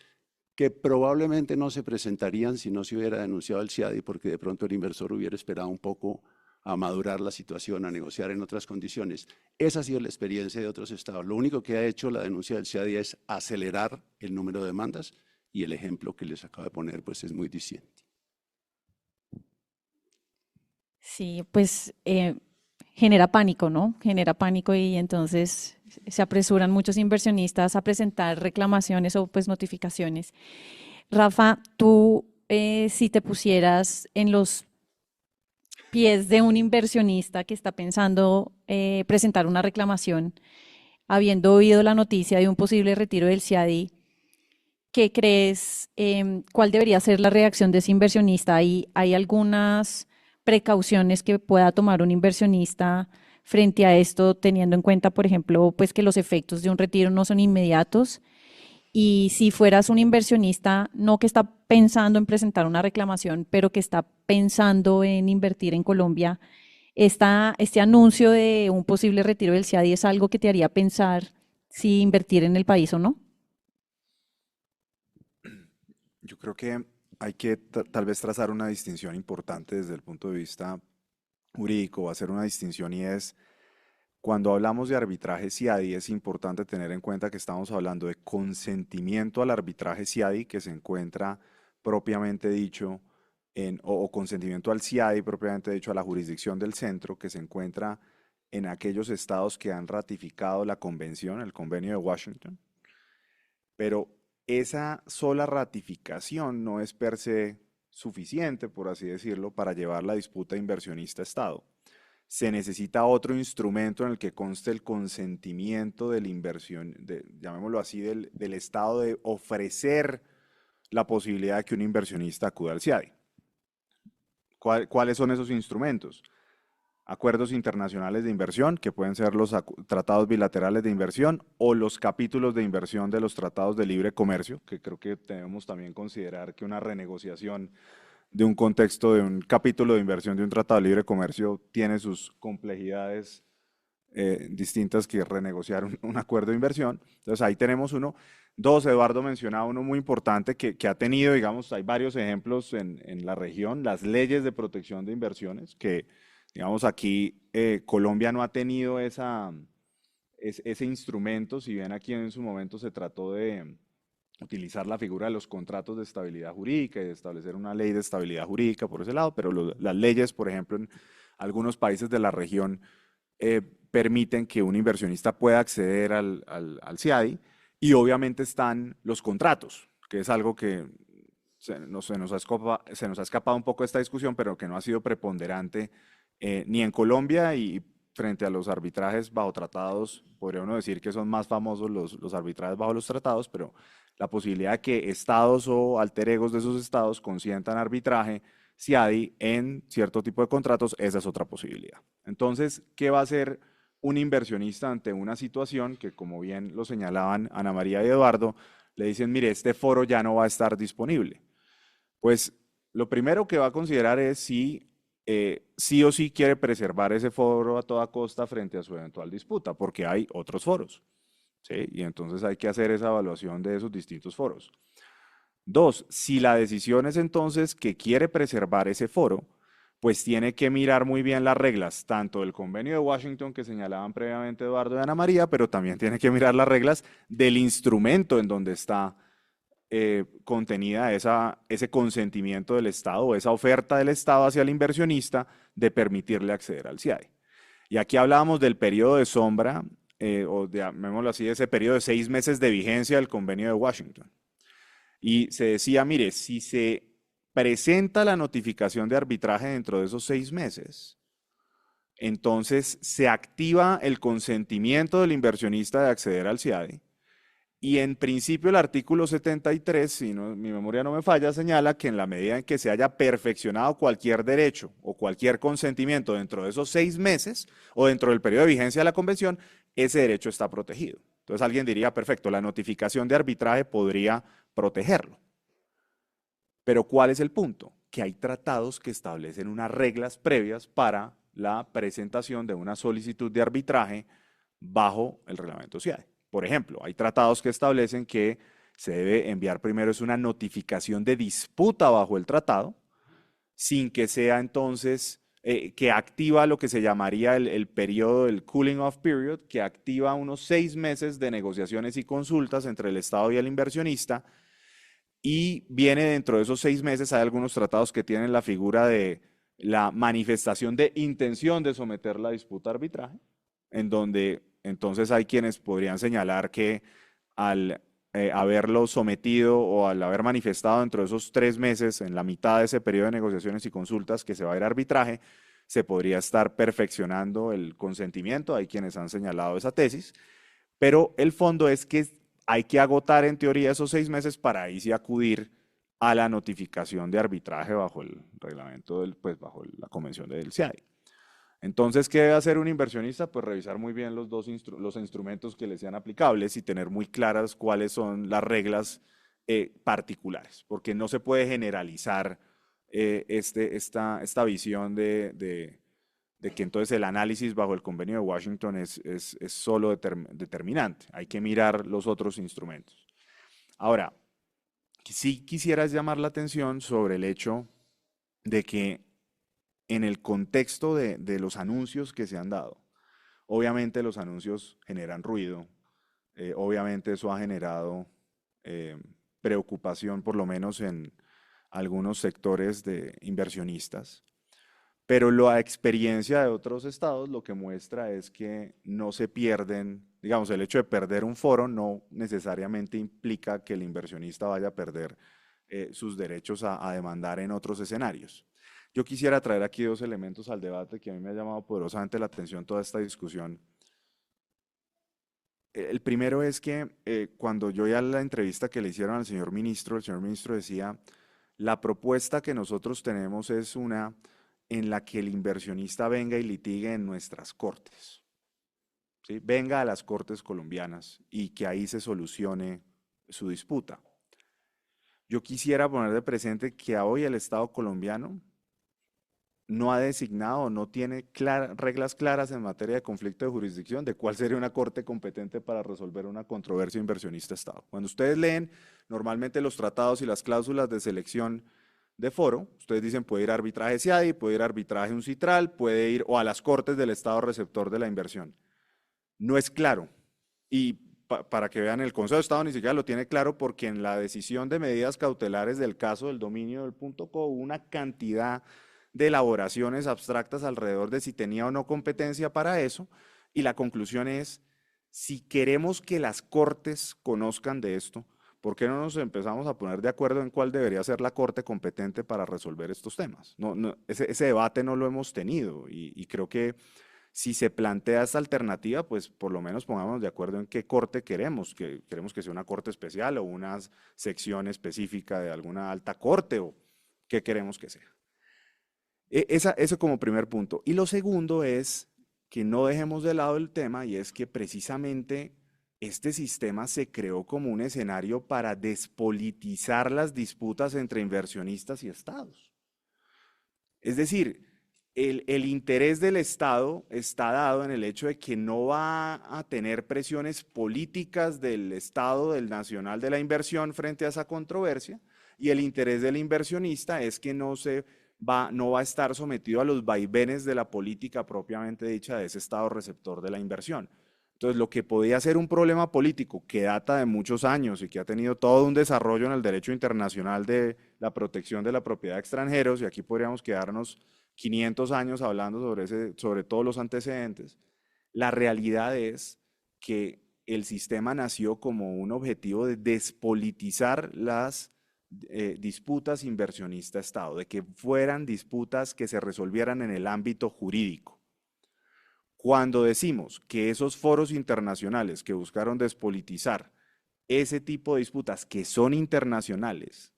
que probablemente no se presentarían si no se hubiera denunciado el CIADI, porque de pronto el inversor hubiera esperado un poco a madurar la situación, a negociar en otras condiciones. Esa ha sido la experiencia de otros estados. Lo único que ha hecho la denuncia del CIADI es acelerar el número de demandas y el ejemplo que les acabo de poner pues es muy distinto. Sí, pues genera pánico, ¿no? Genera pánico y entonces se apresuran muchos inversionistas a presentar reclamaciones o pues notificaciones. Rafa, tú si te pusieras en los pies de un inversionista que está pensando presentar una reclamación, habiendo oído la noticia de un posible retiro del CIADI, ¿qué crees? ¿Cuál debería ser la reacción de ese inversionista? ¿Hay algunas precauciones que pueda tomar un inversionista frente a esto, teniendo en cuenta, por ejemplo, pues que los efectos de un retiro no son inmediatos? Y si fueras un inversionista, no que está pensando en presentar una reclamación, pero que está pensando en invertir en Colombia, este anuncio de un posible retiro del CIADI es algo que te haría pensar si invertir en el país o no. Yo creo que hay que tal vez trazar una distinción importante desde el punto de vista jurídico, hacer una distinción y es, cuando hablamos de arbitraje CIADI, es importante tener en cuenta que estamos hablando de consentimiento al arbitraje CIADI, que se encuentra propiamente dicho o consentimiento al CIADI, propiamente dicho a la jurisdicción del centro, que se encuentra en aquellos estados que han ratificado la convención, el convenio de Washington. Pero esa sola ratificación no es per se suficiente, por así decirlo, para llevar la disputa inversionista-Estado. Se necesita otro instrumento en el que conste el consentimiento del llamémoslo así, del Estado de ofrecer la posibilidad de que un inversionista acuda al CIADI. ¿Cuáles son esos instrumentos? Acuerdos internacionales de inversión, que pueden ser los tratados bilaterales de inversión o los capítulos de inversión de los tratados de libre comercio, que creo que debemos también considerar que una renegociación de un contexto de un capítulo de inversión de un tratado de libre comercio tiene sus complejidades distintas que renegociar un acuerdo de inversión. Entonces ahí tenemos uno. Dos, Eduardo mencionaba uno muy importante que ha tenido, digamos, hay varios ejemplos en la región, las leyes de protección de inversiones, que digamos aquí Colombia no ha tenido ese instrumento, si bien aquí en su momento se trató de utilizar la figura de los contratos de estabilidad jurídica y de establecer una ley de estabilidad jurídica por ese lado, pero las leyes, por ejemplo, en algunos países de la región permiten que un inversionista pueda acceder al CIADI, y obviamente están los contratos, que es algo que se nos ha escapado un poco esta discusión, pero que no ha sido preponderante ni en Colombia, y frente a los arbitrajes bajo tratados, podría uno decir que son más famosos los arbitrajes bajo los tratados, pero la posibilidad de que estados o alter egos de esos estados consientan arbitraje CIADI en cierto tipo de contratos, esa es otra posibilidad. Entonces, ¿qué va a hacer un inversionista ante una situación que, como bien lo señalaban Ana María y Eduardo, le dicen, mire, este foro ya no va a estar disponible? Pues lo primero que va a considerar es si sí o sí quiere preservar ese foro a toda costa frente a su eventual disputa, porque hay otros foros, ¿sí? Y entonces hay que hacer esa evaluación de esos distintos foros. Dos, si la decisión es entonces que quiere preservar ese foro, pues tiene que mirar muy bien las reglas, tanto del convenio de Washington que señalaban previamente Eduardo y Ana María, pero también tiene que mirar las reglas del instrumento en donde está contenida ese consentimiento del Estado o esa oferta del Estado hacia el inversionista de permitirle acceder al CIADI. Y aquí hablábamos del periodo de sombra, o llamémoslo así, ese periodo de 6 meses de vigencia del convenio de Washington. Y se decía, mire, si se presenta la notificación de arbitraje dentro de esos 6 meses, entonces se activa el consentimiento del inversionista de acceder al CIADI. Y en principio el artículo 73, si mi memoria no me falla, señala que en la medida en que se haya perfeccionado cualquier derecho o cualquier consentimiento dentro de esos 6 meses o dentro del periodo de vigencia de la convención, ese derecho está protegido. Entonces alguien diría, perfecto, la notificación de arbitraje podría protegerlo. Pero ¿cuál es el punto? Que hay tratados que establecen unas reglas previas para la presentación de una solicitud de arbitraje bajo el reglamento CIADI. Por ejemplo, hay tratados que establecen que se debe enviar primero una notificación de disputa bajo el tratado, sin que sea entonces, que activa lo que se llamaría el periodo del cooling off period, que activa unos 6 meses de negociaciones y consultas entre el Estado y el inversionista, y viene dentro de esos 6 meses, hay algunos tratados que tienen la figura de la manifestación de intención de someter la disputa a arbitraje, en donde entonces hay quienes podrían señalar que al haberlo sometido o al haber manifestado dentro de esos 3 meses, en la mitad de ese periodo de negociaciones y consultas que se va a ir a arbitraje, se podría estar perfeccionando el consentimiento. Hay quienes han señalado esa tesis, pero el fondo es que hay que agotar en teoría esos 6 meses para ahí sí acudir a la notificación de arbitraje bajo el reglamento, bajo la convención del CIADI. Entonces, ¿qué debe hacer un inversionista? Pues revisar muy bien los instrumentos que le sean aplicables y tener muy claras cuáles son las reglas particulares, porque no se puede generalizar esta visión de que entonces el análisis bajo el convenio de Washington es solo determinante. Hay que mirar los otros instrumentos. Ahora, sí quisiera llamar la atención sobre el hecho de que en el contexto de los anuncios que se han dado, obviamente los anuncios generan ruido, obviamente eso ha generado preocupación, por lo menos en algunos sectores de inversionistas, pero la experiencia de otros estados lo que muestra es que no se pierden, digamos, el hecho de perder un foro no necesariamente implica que el inversionista vaya a perder sus derechos a demandar en otros escenarios. Yo quisiera traer aquí 2 elementos al debate que a mí me ha llamado poderosamente la atención toda esta discusión. El primero es que cuando yo ya la entrevista que le hicieron al señor ministro, el señor ministro decía, la propuesta que nosotros tenemos es una en la que el inversionista venga y litigue en nuestras cortes, ¿sí? Venga a las cortes colombianas y que ahí se solucione su disputa. Yo quisiera poner de presente que hoy el Estado colombiano no ha designado, no tiene reglas claras en materia de conflicto de jurisdicción de cuál sería una corte competente para resolver una controversia inversionista-Estado. Cuando ustedes leen normalmente los tratados y las cláusulas de selección de foro, ustedes dicen puede ir a arbitraje CIADI, puede ir a arbitraje UNCITRAL, puede ir o a las cortes del Estado receptor de la inversión. No es claro. Y para que vean, el Consejo de Estado ni siquiera lo tiene claro porque en la decisión de medidas cautelares del caso del dominio del .co hubo una cantidad de elaboraciones abstractas alrededor de si tenía o no competencia para eso, y la conclusión es, si queremos que las cortes conozcan de esto, ¿por qué no nos empezamos a poner de acuerdo en cuál debería ser la corte competente para resolver estos temas? Ese debate no lo hemos tenido y creo que si se plantea esta alternativa, pues por lo menos pongámonos de acuerdo en qué corte queremos, que queremos que sea una corte especial o una sección específica de alguna alta corte o qué queremos que sea. Eso como primer punto. Y lo segundo es que no dejemos de lado el tema y es que precisamente este sistema se creó como un escenario para despolitizar las disputas entre inversionistas y estados. Es decir, el interés del Estado está dado en el hecho de que no va a tener presiones políticas del Estado, del nacional de la inversión frente a esa controversia, y el interés del inversionista es que no va a estar sometido a los vaivenes de la política propiamente dicha de ese Estado receptor de la inversión. Entonces, lo que podía ser un problema político que data de muchos años y que ha tenido todo un desarrollo en el derecho internacional de la protección de la propiedad de extranjeros, y aquí podríamos quedarnos 500 años hablando sobre todos los antecedentes, la realidad es que el sistema nació como un objetivo de despolitizar las disputas inversionista-Estado, de que fueran disputas que se resolvieran en el ámbito jurídico. Cuando decimos que esos foros internacionales que buscaron despolitizar ese tipo de disputas que son internacionales,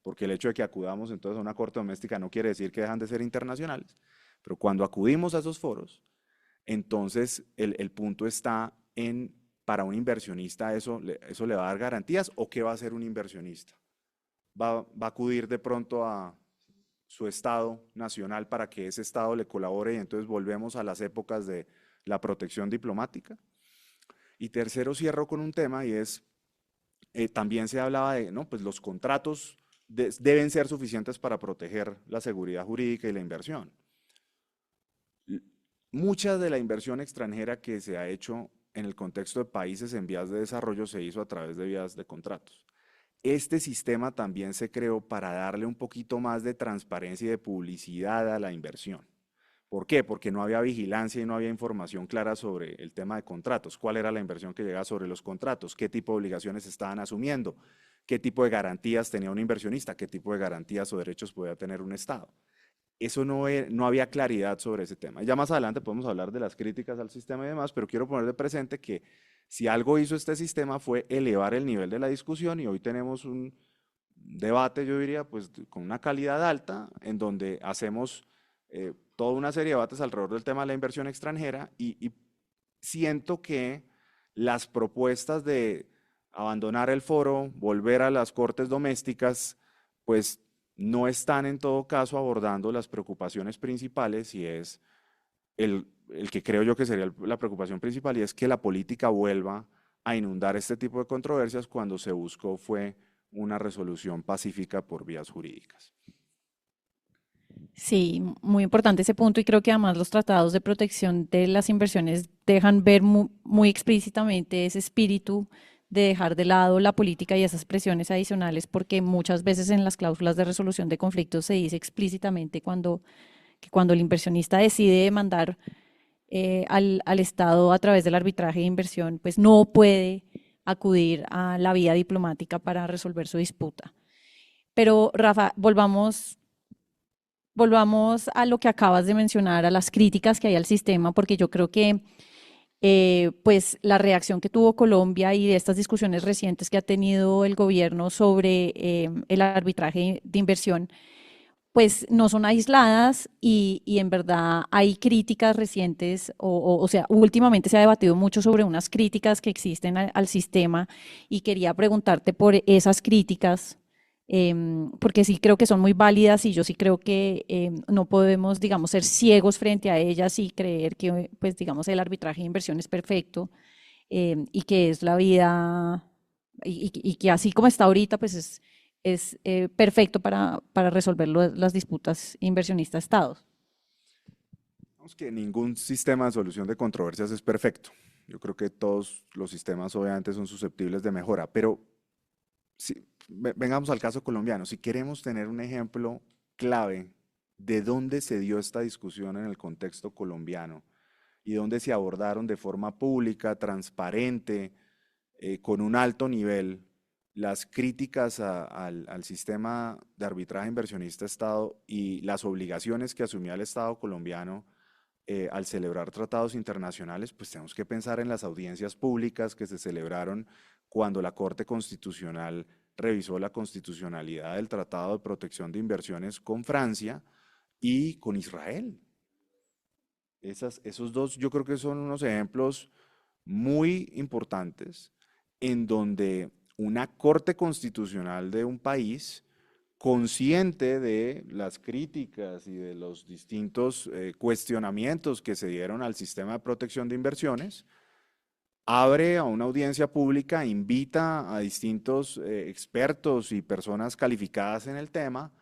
porque el hecho de que acudamos entonces a una corte doméstica no quiere decir que dejan de ser internacionales, pero cuando acudimos a esos foros, entonces el punto está en, para un inversionista, ¿eso le va a dar garantías o qué va a hacer un inversionista? ¿Va a acudir de pronto a su Estado nacional para que ese Estado le colabore y entonces volvemos a las épocas de la protección diplomática? Y tercero, cierro con un tema y es, también se hablaba de, no, pues los contratos deben ser suficientes para proteger la seguridad jurídica y la inversión. Mucha de la inversión extranjera que se ha hecho en el contexto de países en vías de desarrollo se hizo a través de vías de contratos. Este sistema también se creó para darle un poquito más de transparencia y de publicidad a la inversión. ¿Por qué? Porque no había vigilancia y no había información clara sobre el tema de contratos. ¿Cuál era la inversión que llegaba sobre los contratos? ¿Qué tipo de obligaciones estaban asumiendo? ¿Qué tipo de garantías tenía un inversionista? ¿Qué tipo de garantías o derechos podía tener un Estado? Eso no había claridad sobre ese tema. Ya más adelante podemos hablar de las críticas al sistema y demás, pero quiero poner de presente que si algo hizo este sistema fue elevar el nivel de la discusión y hoy tenemos un debate, yo diría, pues con una calidad alta, en donde hacemos toda una serie de debates alrededor del tema de la inversión extranjera y siento que las propuestas de abandonar el foro, volver a las cortes domésticas, pues no están en todo caso abordando las preocupaciones principales y es el que creo yo que sería la preocupación principal y es que la política vuelva a inundar este tipo de controversias cuando se buscó fue una resolución pacífica por vías jurídicas. Sí, muy importante ese punto y creo que además los tratados de protección de las inversiones dejan ver muy explícitamente ese espíritu de dejar de lado la política y esas presiones adicionales, porque muchas veces en las cláusulas de resolución de conflictos se dice explícitamente que cuando el inversionista decide demandar al Estado a través del arbitraje de inversión, pues no puede acudir a la vía diplomática para resolver su disputa. Pero Rafa, volvamos a lo que acabas de mencionar, a las críticas que hay al sistema, porque yo creo que pues la reacción que tuvo Colombia y de estas discusiones recientes que ha tenido el gobierno sobre el arbitraje de inversión, pues no son aisladas y en verdad hay críticas recientes, o sea, últimamente se ha debatido mucho sobre unas críticas que existen al sistema y quería preguntarte por esas críticas, porque sí creo que son muy válidas y yo sí creo que no podemos, digamos, ser ciegos frente a ellas y creer que, pues, digamos, el arbitraje de inversión es perfecto y que es la vida y que así como está ahorita, pues es perfecto para resolver las disputas inversionista-estados. Vamos que ningún sistema de solución de controversias es perfecto. Yo creo que todos los sistemas obviamente son susceptibles de mejora, pero vengamos al caso colombiano. Si queremos tener un ejemplo clave de dónde se dio esta discusión en el contexto colombiano y dónde se abordaron de forma pública, transparente, con un alto nivel, las críticas al sistema de arbitraje inversionista-Estado y las obligaciones que asumía el Estado colombiano al celebrar tratados internacionales, pues tenemos que pensar en las audiencias públicas que se celebraron cuando la Corte Constitucional revisó la constitucionalidad del Tratado de Protección de Inversiones con Francia y con Israel. Esos dos yo creo que son unos ejemplos muy importantes en donde una Corte Constitucional de un país, consciente de las críticas y de los distintos cuestionamientos que se dieron al sistema de protección de inversiones, abre a una audiencia pública, invita a distintos expertos y personas calificadas en el tema,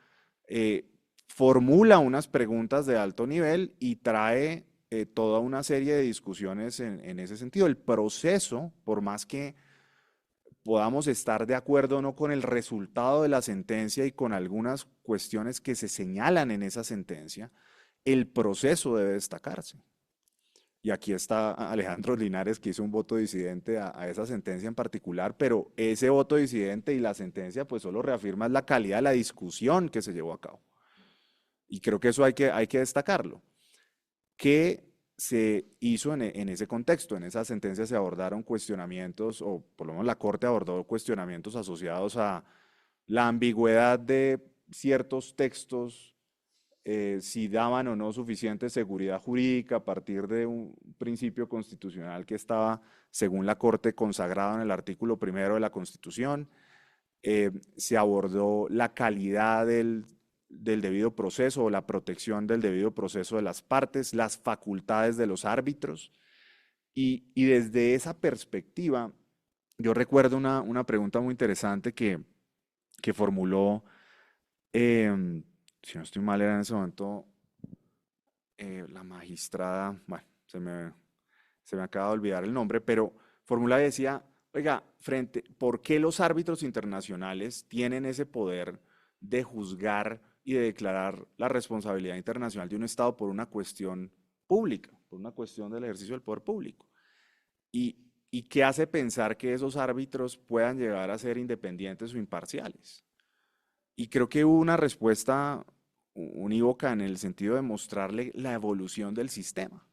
formula unas preguntas de alto nivel y trae toda una serie de discusiones en ese sentido. El proceso, por más que podamos estar de acuerdo o no con el resultado de la sentencia y con algunas cuestiones que se señalan en esa sentencia, el proceso debe destacarse. Y aquí está Alejandro Linares, que hizo un voto disidente a esa sentencia en particular, pero ese voto disidente y la sentencia pues solo reafirman la calidad de la discusión que se llevó a cabo. Y creo que eso hay que destacarlo. ¿Qué se hizo en ese contexto? En esa sentencia se abordaron cuestionamientos, o por lo menos la Corte abordó cuestionamientos asociados a la ambigüedad de ciertos textos, si daban o no suficiente seguridad jurídica a partir de un principio constitucional que estaba, según la Corte, consagrado en el artículo 1 de la Constitución. Se abordó la calidad del debido proceso o la protección del debido proceso de las partes, las facultades de los árbitros. Y desde esa perspectiva, yo recuerdo una pregunta muy interesante que formuló, si no estoy mal, era en ese momento la magistrada, bueno, se me acaba de olvidar el nombre, pero formula y decía, oiga, ¿por qué los árbitros internacionales tienen ese poder de juzgar y de declarar la responsabilidad internacional de un Estado por una cuestión pública, por una cuestión del ejercicio del poder público? ¿Y qué hace pensar que esos árbitros puedan llegar a ser independientes o imparciales? Y creo que hubo una respuesta unívoca en el sentido de mostrarle la evolución del sistema.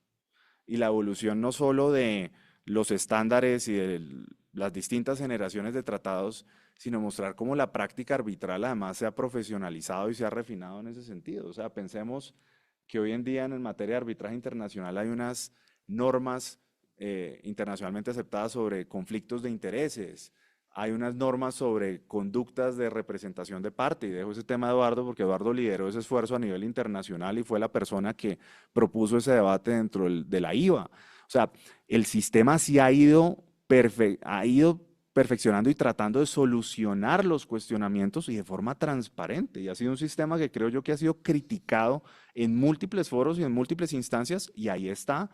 Y la evolución no solo de los estándares y de las distintas generaciones de tratados, sino mostrar cómo la práctica arbitral además se ha profesionalizado y se ha refinado en ese sentido. O sea, pensemos que hoy en día en materia de arbitraje internacional hay unas normas internacionalmente aceptadas sobre conflictos de intereses, hay unas normas sobre conductas de representación de parte, y dejo ese tema a Eduardo porque Eduardo lideró ese esfuerzo a nivel internacional y fue la persona que propuso ese debate dentro de la IVA. O sea, el sistema sí ha ido perfeccionando y tratando de solucionar los cuestionamientos y de forma transparente, y ha sido un sistema que creo yo que ha sido criticado en múltiples foros y en múltiples instancias, y ahí está,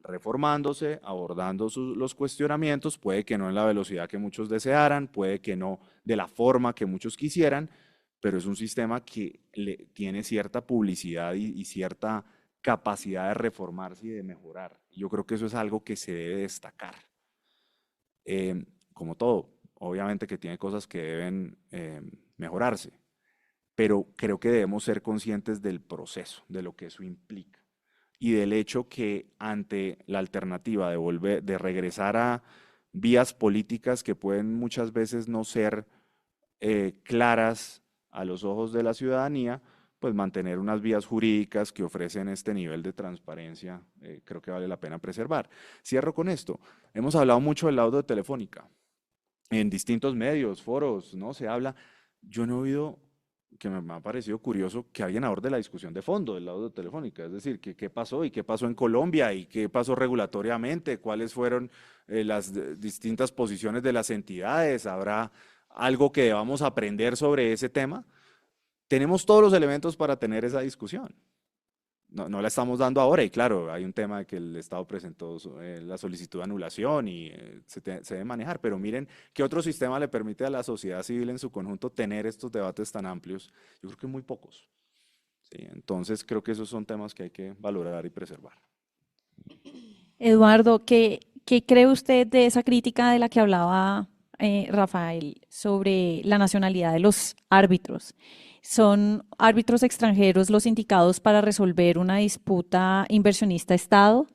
reformándose, abordando los cuestionamientos, puede que no en la velocidad que muchos desearan, puede que no de la forma que muchos quisieran, pero es un sistema que tiene cierta publicidad y cierta capacidad de reformarse y de mejorar. Yo creo que eso es algo que se debe destacar. Como todo, obviamente que tiene cosas que deben mejorarse, pero creo que debemos ser conscientes del proceso, de lo que eso implica, y del hecho que ante la alternativa de regresar a vías políticas que pueden muchas veces no ser claras a los ojos de la ciudadanía, pues mantener unas vías jurídicas que ofrecen este nivel de transparencia, creo que vale la pena preservar. Cierro con esto. Hemos hablado mucho del laudo de Telefónica. En distintos medios, foros, ¿no? Se habla. Yo no he oído, que me ha parecido curioso, que alguien aborde la discusión de fondo del laudo de Telefónica, es decir, qué pasó y qué pasó en Colombia y qué pasó regulatoriamente, cuáles fueron las distintas posiciones de las entidades, habrá algo que debamos aprender sobre ese tema. Tenemos todos los elementos para tener esa discusión. No la estamos dando ahora, y claro, hay un tema de que el Estado presentó la solicitud de anulación y se debe manejar, pero miren qué otro sistema le permite a la sociedad civil en su conjunto tener estos debates tan amplios. Yo creo que muy pocos. ¿Sí? Entonces creo que esos son temas que hay que valorar y preservar. Eduardo, ¿qué cree usted de esa crítica de la que hablaba Rafael sobre la nacionalidad de los árbitros? ¿Son árbitros extranjeros los indicados para resolver una disputa inversionista-Estado?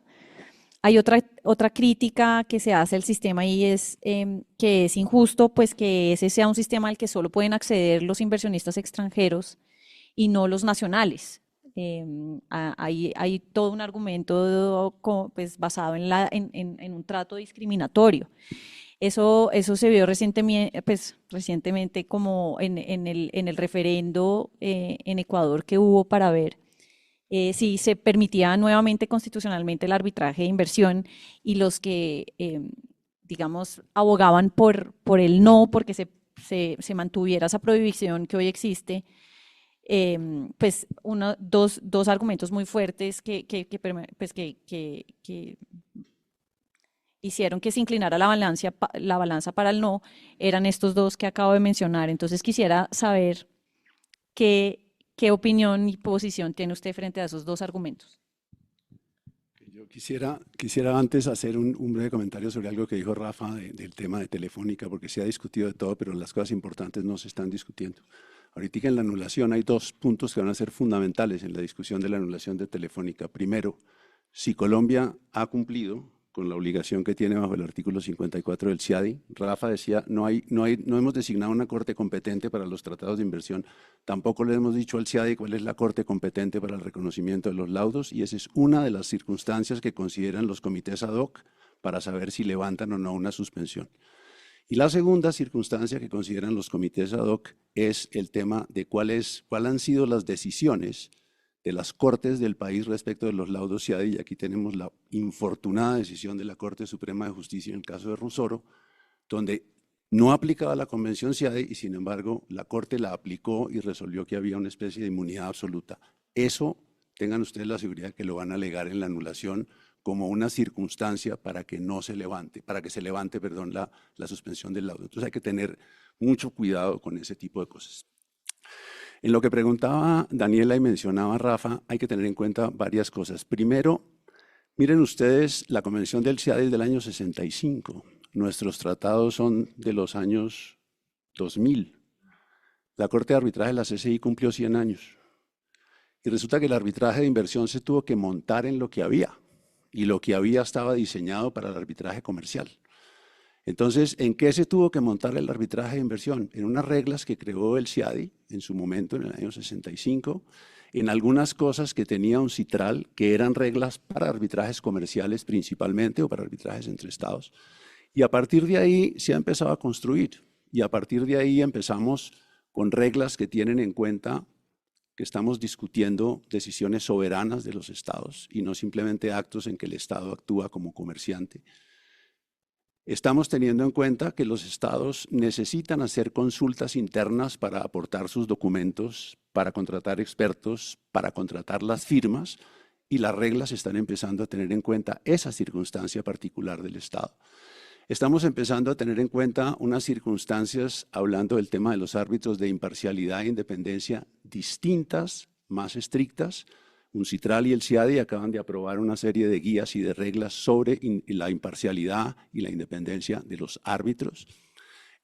Hay otra crítica que se hace al sistema y es que es injusto, pues que ese sea un sistema al que solo pueden acceder los inversionistas extranjeros y no los nacionales. Hay todo un argumento pues, basado en un trato discriminatorio. Eso se vio recientemente como en el referendo en Ecuador que hubo para ver si se permitía nuevamente constitucionalmente el arbitraje de inversión, y los que, digamos, abogaban por el no, porque se mantuviera esa prohibición que hoy existe, pues dos argumentos muy fuertes que hicieron que se inclinara la balanza para el no, eran estos dos que acabo de mencionar. Entonces quisiera saber qué opinión y posición tiene usted frente a esos dos argumentos. Yo quisiera antes hacer un breve comentario sobre algo que dijo Rafa del tema de Telefónica, porque se ha discutido de todo, pero las cosas importantes no se están discutiendo. Ahorita en la anulación hay dos puntos que van a ser fundamentales en la discusión de la anulación de Telefónica. Primero, si Colombia ha cumplido con la obligación que tiene bajo el artículo 54 del CIADI. Rafa decía, no hemos designado una corte competente para los tratados de inversión, tampoco le hemos dicho al CIADI cuál es la corte competente para el reconocimiento de los laudos, y esa es una de las circunstancias que consideran los comités ad hoc para saber si levantan o no una suspensión. Y la segunda circunstancia que consideran los comités ad hoc es el tema de cuáles han sido las decisiones de las cortes del país respecto de los laudos CIADI, y aquí tenemos la infortunada decisión de la Corte Suprema de Justicia en el caso de Rusoro, donde no aplicaba la Convención CIADI y sin embargo la Corte la aplicó y resolvió que había una especie de inmunidad absoluta. Eso, tengan ustedes la seguridad que lo van a alegar en la anulación como una circunstancia para que no se levante, la suspensión del laudo. Entonces hay que tener mucho cuidado con ese tipo de cosas. En lo que preguntaba Daniela y mencionaba Rafa, hay que tener en cuenta varias cosas. Primero, miren ustedes, la Convención del CIADI es del año 65. Nuestros tratados son de los años 2000. La Corte de Arbitraje de la CCI cumplió 100 años. Y resulta que el arbitraje de inversión se tuvo que montar en lo que había. Y lo que había estaba diseñado para el arbitraje comercial. Entonces, ¿en qué se tuvo que montar el arbitraje de inversión? En unas reglas que creó el CIADI en su momento, en el año 65, en algunas cosas que tenía un citral, que eran reglas para arbitrajes comerciales principalmente, o para arbitrajes entre estados. Y a partir de ahí se ha empezado a construir, y a partir de ahí empezamos con reglas que tienen en cuenta que estamos discutiendo decisiones soberanas de los estados, y no simplemente actos en que el estado actúa como comerciante. Estamos teniendo en cuenta que los estados necesitan hacer consultas internas para aportar sus documentos, para contratar expertos, para contratar las firmas, y las reglas están empezando a tener en cuenta esa circunstancia particular del estado. Estamos empezando a tener en cuenta unas circunstancias, hablando del tema de los árbitros de imparcialidad e independencia distintas, más estrictas. UNCITRAL y el CIADI acaban de aprobar una serie de guías y de reglas sobre la imparcialidad y la independencia de los árbitros.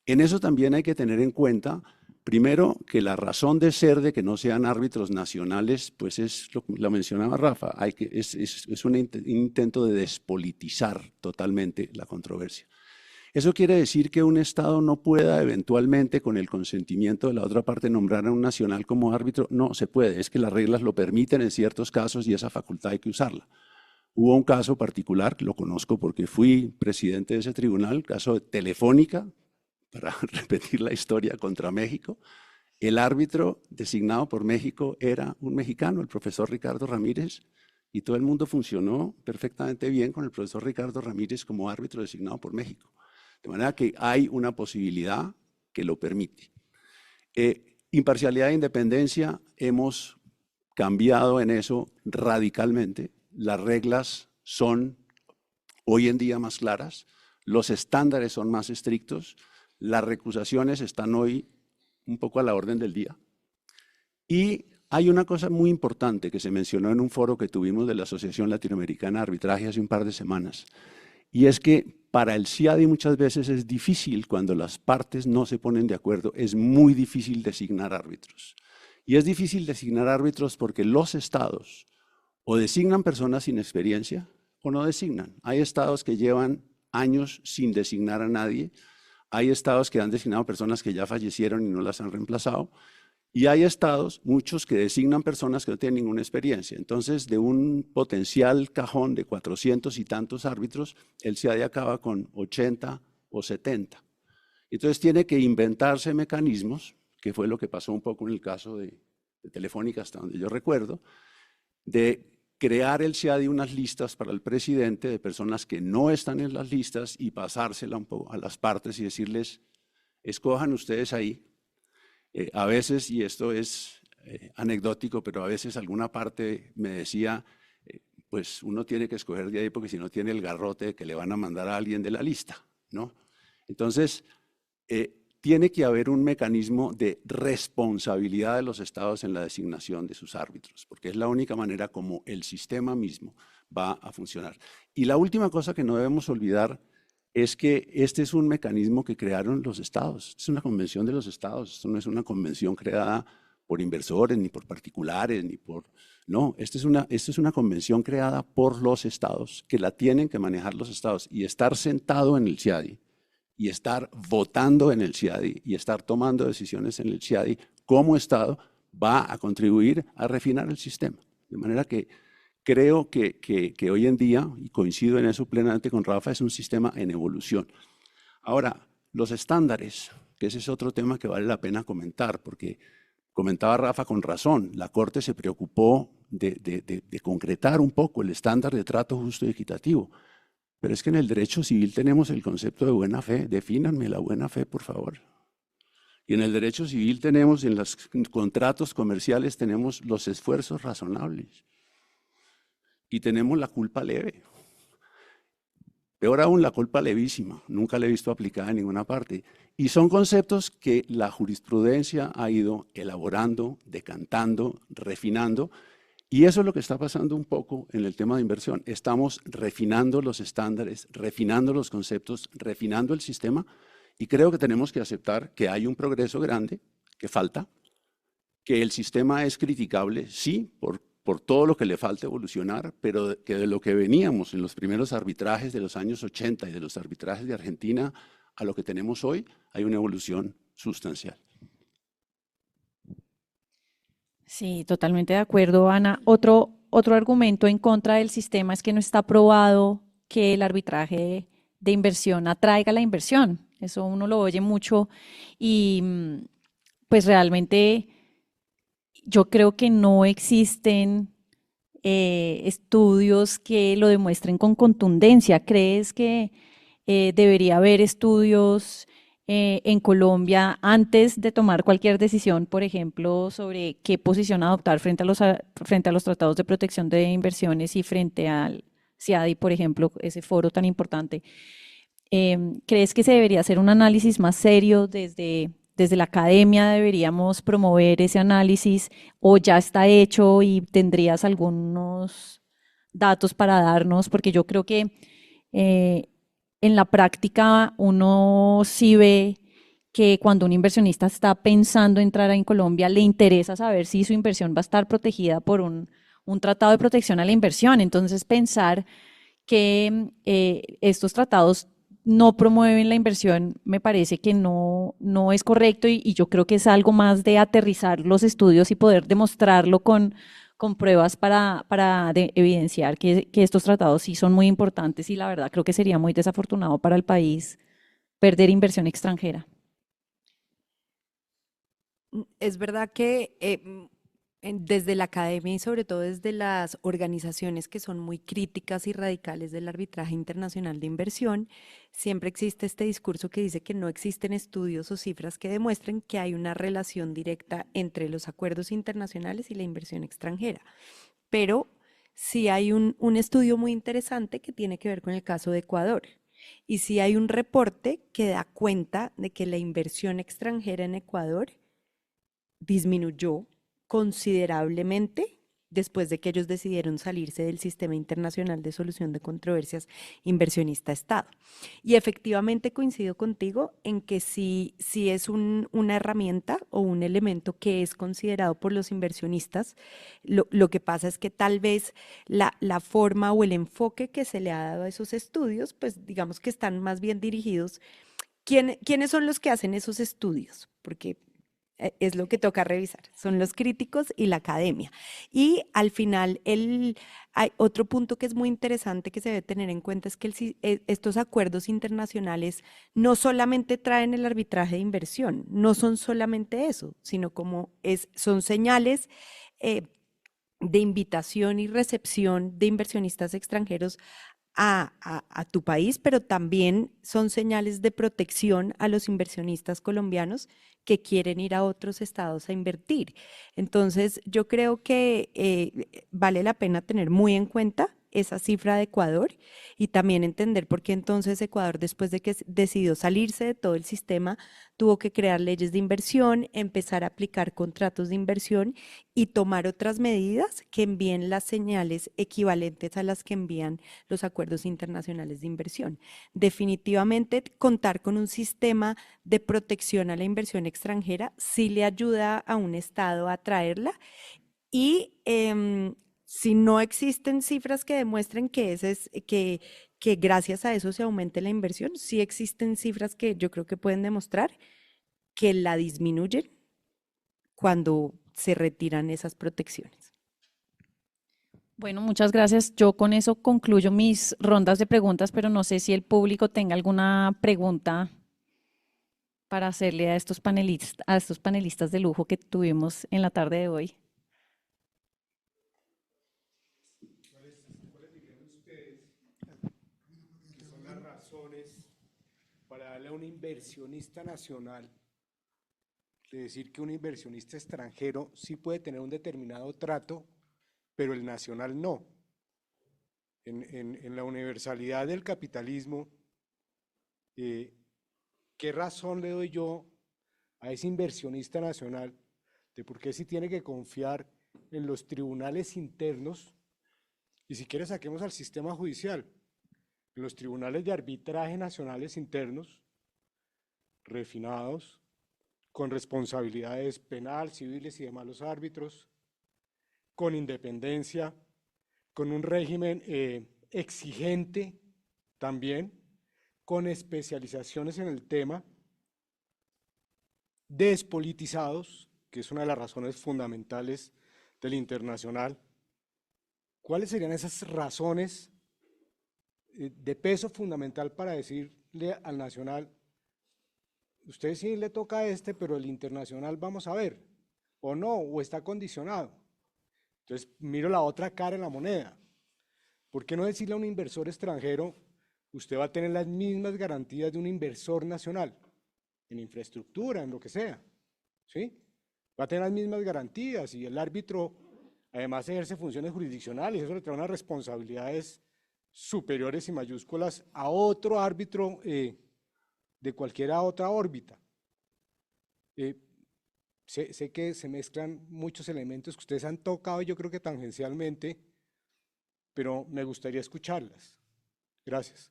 En eso también hay que tener en cuenta, primero, que la razón de ser de que no sean árbitros nacionales, pues es lo que la mencionaba Rafa, es un intento de despolitizar totalmente la controversia. Eso quiere decir que un Estado no pueda eventualmente, con el consentimiento de la otra parte, nombrar a un nacional como árbitro. No se puede, es que las reglas lo permiten en ciertos casos y esa facultad hay que usarla. Hubo un caso particular, lo conozco porque fui presidente de ese tribunal, el caso de Telefónica, para repetir la historia, contra México. El árbitro designado por México era un mexicano, el profesor Ricardo Ramírez, y todo el mundo funcionó perfectamente bien con el profesor Ricardo Ramírez como árbitro designado por México. De manera que hay una posibilidad que lo permite. Imparcialidad e independencia, hemos cambiado en eso radicalmente. Las reglas son hoy en día más claras, los estándares son más estrictos, las recusaciones están hoy un poco a la orden del día. Y hay una cosa muy importante que se mencionó en un foro que tuvimos de la Asociación Latinoamericana de Arbitraje hace un par de semanas, y es que para el CIADI muchas veces es difícil, cuando las partes no se ponen de acuerdo, es muy difícil designar árbitros. Y es difícil designar árbitros porque los estados o designan personas sin experiencia o no designan. Hay estados que llevan años sin designar a nadie, hay estados que han designado personas que ya fallecieron y no las han reemplazado, y hay estados, muchos, que designan personas que no tienen ninguna experiencia. Entonces, de un potencial cajón de 400 y tantos árbitros, el CIADI acaba con 80 o 70. Entonces, tiene que inventarse mecanismos, que fue lo que pasó un poco en el caso de Telefónica, hasta donde yo recuerdo, de crear el CIADI unas listas para el presidente de personas que no están en las listas y pasársela un poco a las partes y decirles, escojan ustedes ahí. A veces, y esto es anecdótico, pero a veces alguna parte me decía, pues uno tiene que escoger de ahí porque si no tiene el garrote que le van a mandar a alguien de la lista, ¿no? Entonces, tiene que haber un mecanismo de responsabilidad de los estados en la designación de sus árbitros, porque es la única manera como el sistema mismo va a funcionar. Y la última cosa que no debemos olvidar es que este es un mecanismo que crearon los estados. Es una convención de los estados. Esto no es una convención creada por inversores, ni por particulares, ni por... No, esto es una convención creada por los estados, que la tienen que manejar los estados. Y estar sentado en el CIADI, y estar votando en el CIADI, y estar tomando decisiones en el CIADI como Estado, va a contribuir a refinar el sistema. De manera que creo que hoy en día, y coincido en eso plenamente con Rafa, es un sistema en evolución. Ahora, los estándares, que ese es otro tema que vale la pena comentar, porque comentaba Rafa con razón, la Corte se preocupó de concretar un poco el estándar de trato justo y equitativo. Pero es que en el derecho civil tenemos el concepto de buena fe. Defínanme la buena fe, por favor. Y en el derecho civil tenemos, en los contratos comerciales, tenemos los esfuerzos razonables. Y tenemos la culpa leve. Peor aún, la culpa levísima. Nunca la he visto aplicada en ninguna parte. Y son conceptos que la jurisprudencia ha ido elaborando, decantando, refinando. Y eso es lo que está pasando un poco en el tema de inversión. Estamos refinando los estándares, refinando los conceptos, refinando el sistema, y creo que tenemos que aceptar que hay un progreso grande, que falta, que el sistema es criticable, sí, por todo lo que le falta evolucionar, pero que de lo que veníamos en los primeros arbitrajes de los años 80 y de los arbitrajes de Argentina a lo que tenemos hoy, hay una evolución sustancial. Sí, totalmente de acuerdo, Ana. Otro argumento en contra del sistema es que no está probado que el arbitraje de inversión atraiga la inversión. Eso uno lo oye mucho y pues realmente yo creo que no existen estudios que lo demuestren con contundencia. ¿Crees que debería haber estudios en Colombia antes de tomar cualquier decisión, por ejemplo, sobre qué posición adoptar frente a los tratados de protección de inversiones y frente al CIADI, por ejemplo, ese foro tan importante? ¿Crees que se debería hacer un análisis más serio desde la academia? ¿Deberíamos promover ese análisis o ya está hecho y tendrías algunos datos para darnos? Porque yo creo que en la práctica uno sí ve que cuando un inversionista está pensando entrar en Colombia, le interesa saber si su inversión va a estar protegida por un tratado de protección a la inversión. Entonces, pensar que estos tratados no promueven la inversión me parece que no es correcto y yo creo que es algo más de aterrizar los estudios y poder demostrarlo con pruebas para evidenciar que estos tratados sí son muy importantes y la verdad creo que sería muy desafortunado para el país perder inversión extranjera. Es verdad que desde la academia y sobre todo desde las organizaciones que son muy críticas y radicales del arbitraje internacional de inversión, siempre existe este discurso que dice que no existen estudios o cifras que demuestren que hay una relación directa entre los acuerdos internacionales y la inversión extranjera. Pero sí hay un estudio muy interesante que tiene que ver con el caso de Ecuador. Y sí hay un reporte que da cuenta de que la inversión extranjera en Ecuador disminuyó considerablemente después de que ellos decidieron salirse del sistema internacional de solución de controversias inversionista-Estado. Y efectivamente coincido contigo en que sí es una herramienta o un elemento que es considerado por los inversionistas. Lo que pasa es que tal vez la forma o el enfoque que se le ha dado a esos estudios, pues digamos que están más bien dirigidos. ¿Quiénes son los que hacen esos estudios? Porque es lo que toca revisar, son los críticos y la academia. Y al final, hay otro punto que es muy interesante que se debe tener en cuenta es que estos acuerdos internacionales no solamente traen el arbitraje de inversión, no son solamente eso, sino son señales de invitación y recepción de inversionistas extranjeros a tu país, pero también son señales de protección a los inversionistas colombianos que quieren ir a otros estados a invertir. Entonces, yo creo que vale la pena tener muy en cuenta esa cifra de Ecuador y también entender por qué entonces Ecuador, después de que decidió salirse de todo el sistema, tuvo que crear leyes de inversión, empezar a aplicar contratos de inversión y tomar otras medidas que envíen las señales equivalentes a las que envían los acuerdos internacionales de inversión. Definitivamente, contar con un sistema de protección a la inversión extranjera sí le ayuda a un Estado a atraerla y si no existen cifras que demuestren que gracias a eso se aumente la inversión, sí existen cifras que yo creo que pueden demostrar que la disminuyen cuando se retiran esas protecciones. Bueno, muchas gracias. Yo con eso concluyo mis rondas de preguntas, pero no sé si el público tenga alguna pregunta para hacerle a estos panelistas de lujo que tuvimos en la tarde de hoy. ¿Qué son las razones para darle a un inversionista nacional, de decir que un inversionista extranjero sí puede tener un determinado trato, pero el nacional no? En la universalidad del capitalismo, ¿qué razón le doy yo a ese inversionista nacional de por qué sí tiene que confiar en los tribunales internos? Y si quiere, saquemos al sistema judicial, en los tribunales de arbitraje nacionales internos, refinados, con responsabilidades penal, civiles y demás los árbitros, con independencia, con un régimen exigente también, con especializaciones en el tema, despolitizados, que es una de las razones fundamentales del internacional. ¿Cuáles serían esas razones de peso fundamental para decirle al nacional, usted sí le toca a este, pero el internacional vamos a ver, o no, o está condicionado? Entonces miro la otra cara en la moneda. ¿Por qué no decirle a un inversor extranjero, usted va a tener las mismas garantías de un inversor nacional, en infraestructura, en lo que sea, ¿sí? Va a tener las mismas garantías y el árbitro además ejerce funciones jurisdiccionales, eso le trae unas responsabilidades superiores y mayúsculas a otro árbitro de cualquier otra órbita. Sé que se mezclan muchos elementos que ustedes han tocado, yo creo que tangencialmente, pero me gustaría escucharlas. Gracias.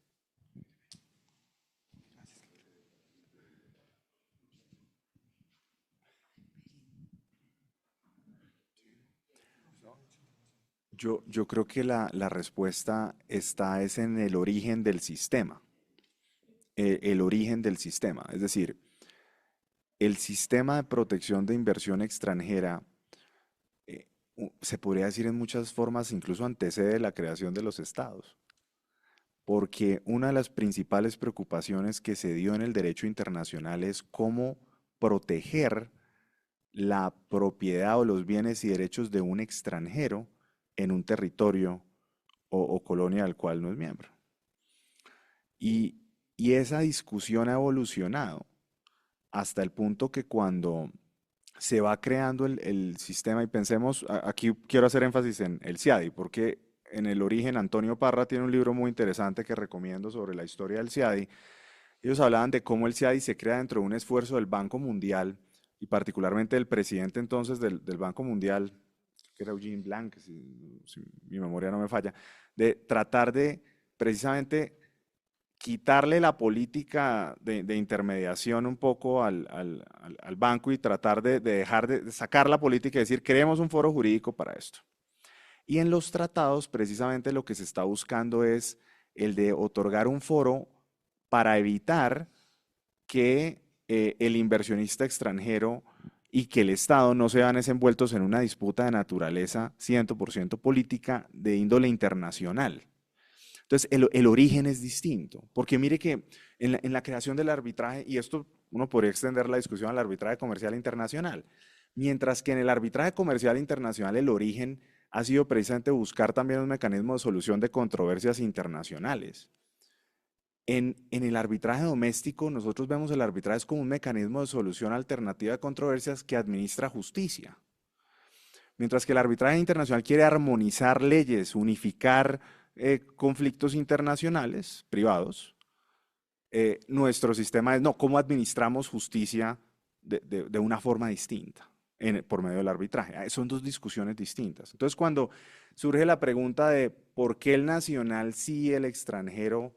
Yo creo que la respuesta está es en el origen del sistema. El origen del sistema. Es decir, el sistema de protección de inversión extranjera, se podría decir en muchas formas, incluso antecede la creación de los estados. Porque una de las principales preocupaciones que se dio en el derecho internacional es cómo proteger la propiedad o los bienes y derechos de un extranjero en un territorio o colonia del cual no es miembro. Y esa discusión ha evolucionado hasta el punto que cuando se va creando el sistema, y pensemos, aquí quiero hacer énfasis en el CIADI, porque en el origen Antonio Parra tiene un libro muy interesante que recomiendo sobre la historia del CIADI. Ellos hablaban de cómo el CIADI se crea dentro de un esfuerzo del Banco Mundial y particularmente del presidente entonces del Banco Mundial, que era Eugene Blanc, si mi memoria no me falla, de tratar de precisamente quitarle la política de intermediación un poco al banco y tratar de dejar de sacar la política y decir, creemos un foro jurídico para esto. Y en los tratados precisamente lo que se está buscando es el de otorgar un foro para evitar que el inversionista extranjero y que el Estado no se vean envueltos en una disputa de naturaleza 100% política de índole internacional. Entonces, el origen es distinto, porque mire que en la creación del arbitraje, y esto uno podría extender la discusión al arbitraje comercial internacional, mientras que en el arbitraje comercial internacional el origen ha sido precisamente buscar también un mecanismo de solución de controversias internacionales. En el arbitraje doméstico, nosotros vemos el arbitraje como un mecanismo de solución alternativa de controversias que administra justicia. Mientras que el arbitraje internacional quiere armonizar leyes, unificar conflictos internacionales privados, nuestro sistema es, no, ¿cómo administramos justicia de una forma distinta por medio del arbitraje? Son dos discusiones distintas. Entonces, cuando surge la pregunta de por qué el nacional sí y el extranjero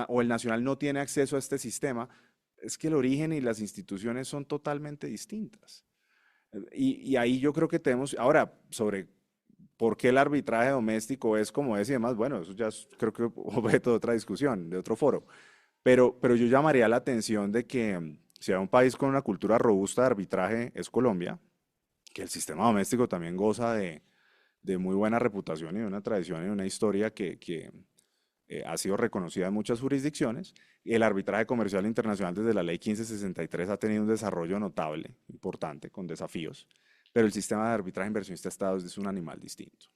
o el nacional no tiene acceso a este sistema, es que el origen y las instituciones son totalmente distintas. Y ahí yo creo que tenemos, ahora, sobre por qué el arbitraje doméstico es como es y demás, bueno, eso ya es, creo que objeto de otra discusión, de otro foro. Pero yo llamaría la atención de que si hay un país con una cultura robusta de arbitraje es Colombia, que el sistema doméstico también goza de muy buena reputación y de una tradición y una historia que ha sido reconocida en muchas jurisdicciones. El arbitraje comercial internacional desde la ley 1563 ha tenido un desarrollo notable, importante, con desafíos, pero el sistema de arbitraje inversionista-Estado es un animal distinto.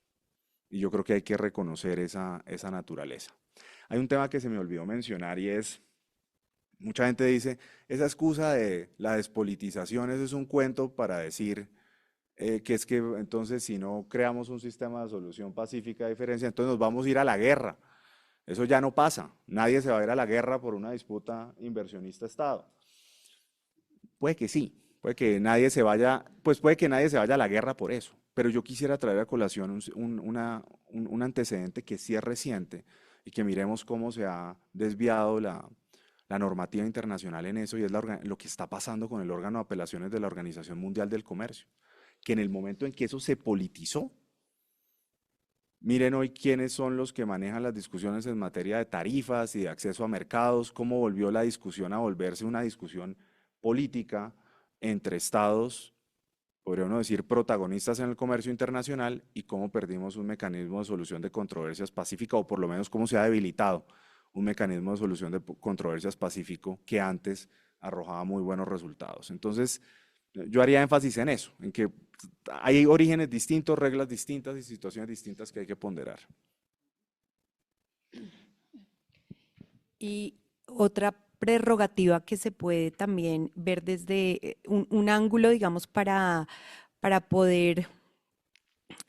Y yo creo que hay que reconocer esa naturaleza. Hay un tema que se me olvidó mencionar y es, mucha gente dice, esa excusa de la despolitización, eso es un cuento para decir que es que entonces si no creamos un sistema de solución pacífica de diferencia, entonces nos vamos a ir a la guerra. Eso ya no pasa. Nadie se va a ir a la guerra por una disputa inversionista-Estado. Puede que sí, puede que nadie se vaya, pues puede que nadie se vaya a la guerra por eso. Pero yo quisiera traer a colación un antecedente que sí es reciente y que miremos cómo se ha desviado la normativa internacional en eso y es lo que está pasando con el órgano de apelaciones de la Organización Mundial del Comercio, que en el momento en que eso se politizó, miren hoy quiénes son los que manejan las discusiones en materia de tarifas y de acceso a mercados, cómo volvió la discusión a volverse una discusión política entre estados, podríamos decir, protagonistas en el comercio internacional y cómo perdimos un mecanismo de solución de controversias pacífica o por lo menos cómo se ha debilitado un mecanismo de solución de controversias pacífico que antes arrojaba muy buenos resultados. Entonces, yo haría énfasis en eso, en que hay orígenes distintos, reglas distintas y situaciones distintas que hay que ponderar. Y otra prerrogativa que se puede también ver desde un ángulo, digamos, para poder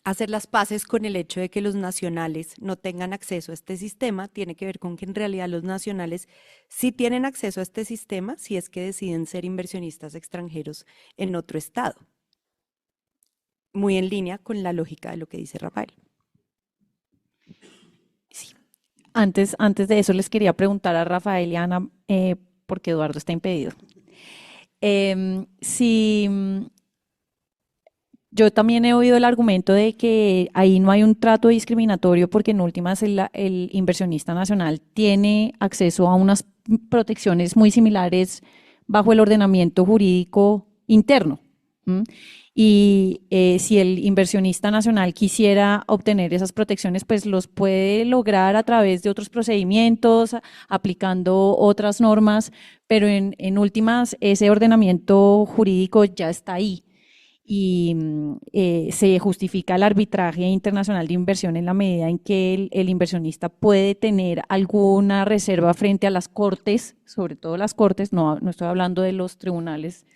hacer las paces con el hecho de que los nacionales no tengan acceso a este sistema, tiene que ver con que en realidad los nacionales sí tienen acceso a este sistema si es que deciden ser inversionistas extranjeros en otro estado. Muy en línea con la lógica de lo que dice Rafael. Sí. Antes de eso les quería preguntar a Rafael y Ana, porque Eduardo está impedido. Yo también he oído el argumento de que ahí no hay un trato discriminatorio porque en últimas el inversionista nacional tiene acceso a unas protecciones muy similares bajo el ordenamiento jurídico interno. Y si el inversionista nacional quisiera obtener esas protecciones, pues los puede lograr a través de otros procedimientos, aplicando otras normas, pero en últimas ese ordenamiento jurídico ya está ahí. Y se justifica el arbitraje internacional de inversión en la medida en que el inversionista puede tener alguna reserva frente a las cortes, sobre todo las cortes, no estoy hablando de los tribunales,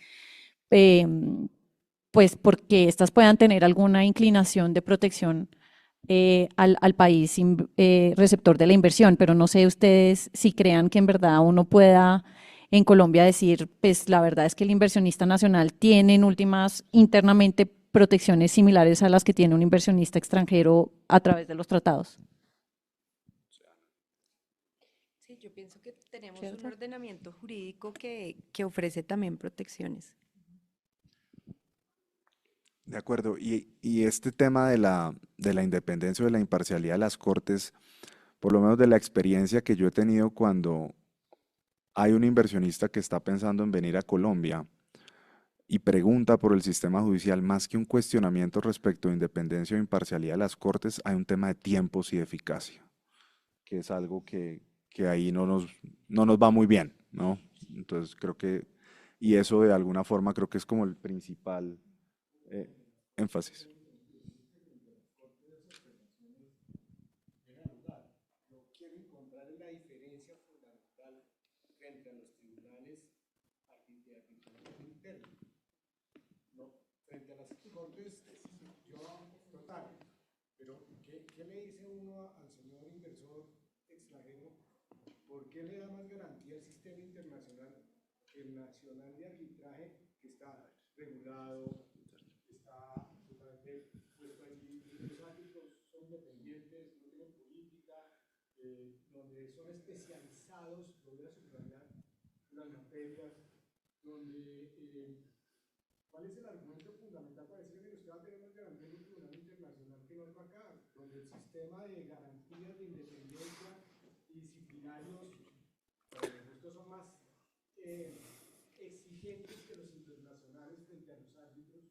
pues porque éstas puedan tener alguna inclinación de protección al país receptor de la inversión, pero no sé ustedes si crean que en verdad uno pueda en Colombia decir, pues la verdad es que el inversionista nacional tiene en últimas internamente protecciones similares a las que tiene un inversionista extranjero a través de los tratados. Sí, yo pienso que tenemos un ordenamiento jurídico que ofrece también protecciones. De acuerdo, y este tema de la independencia o de la imparcialidad de las cortes, por lo menos de la experiencia que yo he tenido cuando hay un inversionista que está pensando en venir a Colombia y pregunta por el sistema judicial, más que un cuestionamiento respecto a independencia o imparcialidad de las cortes, hay un tema de tiempos y de eficacia, que es algo que ahí no nos va muy bien, ¿no? Entonces creo que, y eso de alguna forma creo que es como el principal énfasis. frente a las cortes, yo total, pero ¿qué le dice uno al señor inversor extranjero? ¿Por qué le da más garantía al sistema internacional que el nacional de arbitraje, que está regulado, está totalmente puesto allí? Los árbitros son independientes, no tienen política, donde son especializados, donde la subrayar las materias, donde ¿cuál es el argumento fundamental para decir que usted va a tener más garantía en un tribunal internacional que no es acá, donde el sistema de garantías de independencia y disciplinarios estos son más exigentes que los internacionales frente a los árbitros?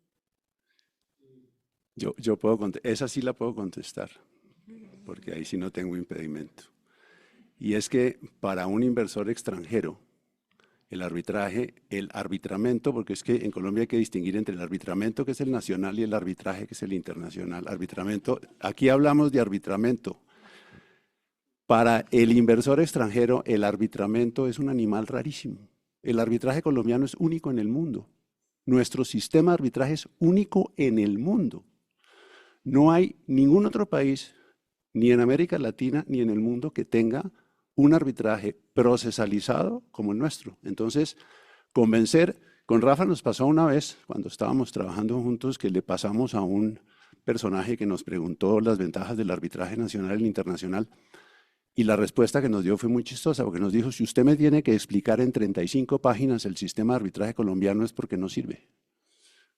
Yo puedo contestar, esa sí la puedo contestar, porque ahí sí no tengo impedimento. Y es que para un inversor extranjero, el arbitraje, el arbitramento, porque es que en Colombia hay que distinguir entre el arbitramento, que es el nacional, y el arbitraje, que es el internacional. Arbitramento, aquí hablamos de arbitramento. Para el inversor extranjero, el arbitramento es un animal rarísimo. El arbitraje colombiano es único en el mundo. Nuestro sistema de arbitraje es único en el mundo. No hay ningún otro país, ni en América Latina, ni en el mundo, que tenga un arbitraje procesalizado como el nuestro. Entonces, convencer, con Rafa nos pasó una vez, cuando estábamos trabajando juntos, que le pasamos a un personaje que nos preguntó las ventajas del arbitraje nacional e internacional, y la respuesta que nos dio fue muy chistosa, porque nos dijo: si usted me tiene que explicar en 35 páginas el sistema de arbitraje colombiano, es porque no sirve.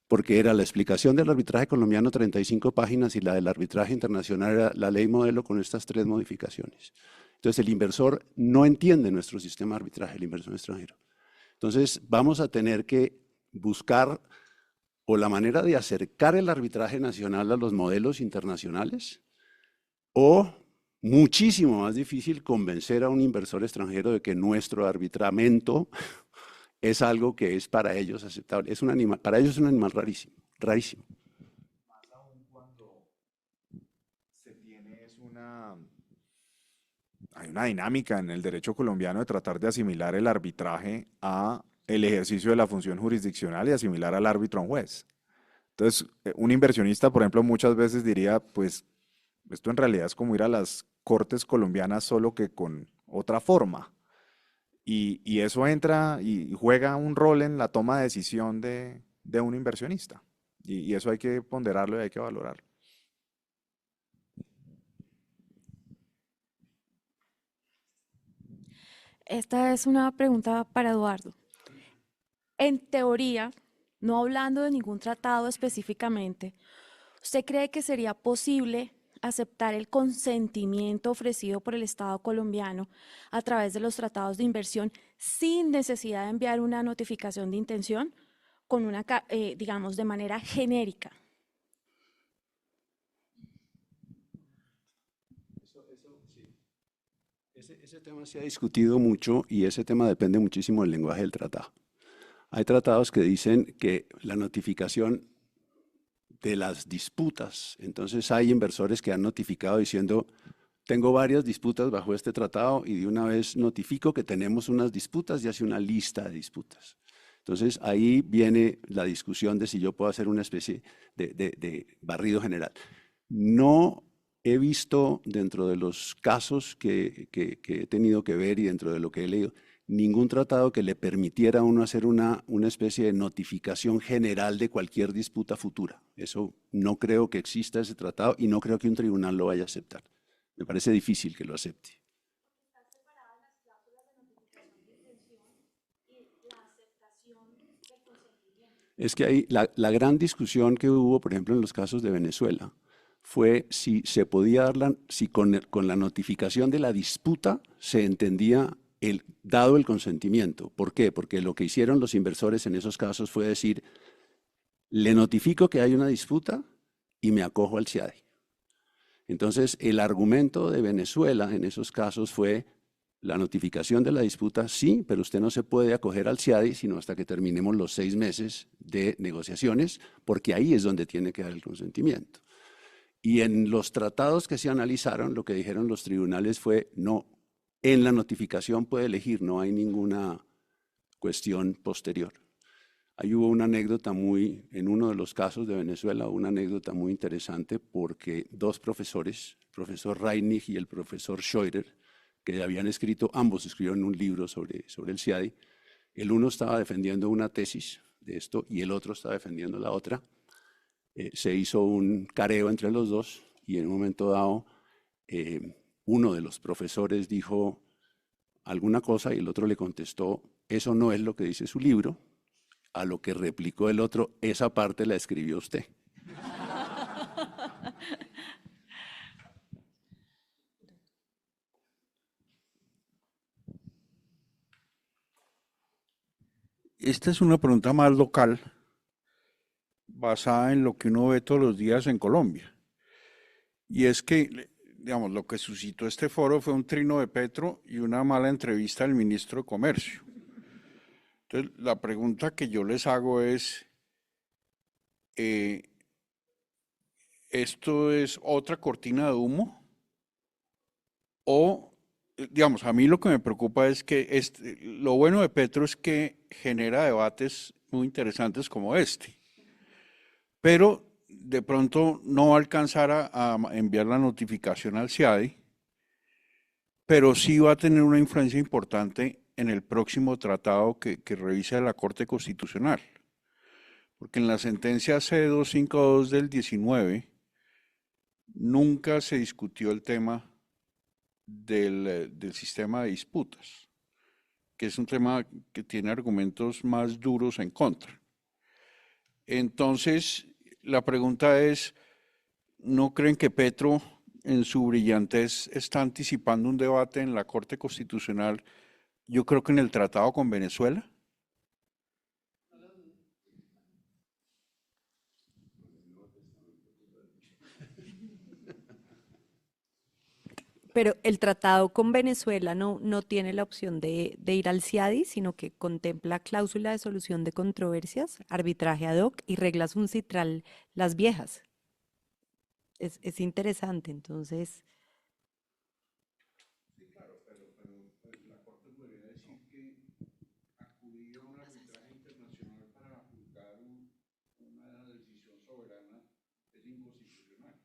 Porque era la explicación del arbitraje colombiano 35 páginas y la del arbitraje internacional era la ley modelo con estas 3 modificaciones. Entonces el inversor no entiende nuestro sistema de arbitraje, el inversor extranjero. Entonces vamos a tener que buscar o la manera de acercar el arbitraje nacional a los modelos internacionales, o muchísimo más difícil, convencer a un inversor extranjero de que nuestro arbitramento es algo que es para ellos aceptable. Es un animal, para ellos es un animal rarísimo, rarísimo. Más aún cuando se tiene hay una dinámica en el derecho colombiano de tratar de asimilar el arbitraje a el ejercicio de la función jurisdiccional y asimilar al árbitro a un juez. Entonces, un inversionista, por ejemplo, muchas veces diría, pues, esto en realidad es como ir a las cortes colombianas, solo que con otra forma. Y eso entra y juega un rol en la toma de decisión de un inversionista. Y eso hay que ponderarlo y hay que valorarlo. Esta es una pregunta para Eduardo. En teoría, no hablando de ningún tratado específicamente, ¿usted cree que sería posible aceptar el consentimiento ofrecido por el Estado colombiano a través de los tratados de inversión sin necesidad de enviar una notificación de intención, con una, digamos, de manera genérica? Ese tema se ha discutido mucho y ese tema depende muchísimo del lenguaje del tratado. Hay tratados que dicen que la notificación de las disputas, entonces hay inversores que han notificado diciendo: tengo varias disputas bajo este tratado y de una vez notifico que tenemos unas disputas y hace una lista de disputas. Entonces ahí viene la discusión de si yo puedo hacer una especie de barrido general. No he visto, dentro de los casos que he tenido que ver y dentro de lo que he leído, ningún tratado que le permitiera a uno hacer una especie de notificación general de cualquier disputa futura. Eso no creo que exista, ese tratado, y no creo que un tribunal lo vaya a aceptar. Me parece difícil que lo acepte. Es que ahí la gran discusión que hubo, por ejemplo, en los casos de Venezuela, fue si se podía dar si con la notificación de la disputa se entendía dado el consentimiento. ¿Por qué? Porque lo que hicieron los inversores en esos casos fue decir: le notifico que hay una disputa y me acojo al CIADI. Entonces, el argumento de Venezuela en esos casos fue: la notificación de la disputa, sí, pero usted no se puede acoger al CIADI sino hasta que terminemos los 6 meses de negociaciones, porque ahí es donde tiene que dar el consentimiento. Y en los tratados que se analizaron, lo que dijeron los tribunales fue: no, en la notificación puede elegir, no hay ninguna cuestión posterior. Ahí hubo una anécdota en uno de los casos de Venezuela, una anécdota muy interesante porque dos profesores, el profesor Reinig y el profesor Scheurer, que habían escrito, ambos escribieron un libro sobre el CIADI, el uno estaba defendiendo una tesis de esto y el otro estaba defendiendo la otra. Se hizo un careo entre los dos y en un momento dado uno de los profesores dijo alguna cosa y el otro le contestó, eso no es lo que dice su libro, a lo que replicó el otro, esa parte la escribió usted. Esta es una pregunta más local, basada en lo que uno ve todos los días en Colombia. Y es que, digamos, lo que suscitó este foro fue un trino de Petro y una mala entrevista al ministro de Comercio. Entonces, la pregunta que yo les hago es, ¿esto es otra cortina de humo? O, digamos, a mí lo que me preocupa es que lo bueno de Petro es que genera debates muy interesantes como este, pero de pronto no va a alcanzar a enviar la notificación al CIADI, pero sí va a tener una influencia importante en el próximo tratado que revisa la Corte Constitucional. Porque en la sentencia C252 del 19 nunca se discutió el tema del sistema de disputas, que es un tema que tiene argumentos más duros en contra. Entonces, la pregunta es, ¿no creen que Petro en su brillantez está anticipando un debate en la Corte Constitucional, yo creo que en el tratado con Venezuela? Pero el tratado con Venezuela no tiene la opción de ir al CIADI, sino que contempla cláusula de solución de controversias, arbitraje ad hoc y reglas UNCITRAL, las viejas. Es interesante, entonces. Sí, claro, pero la Corte podría decir que acudir a un arbitraje internacional para juzgar una decisión soberana es inconstitucional.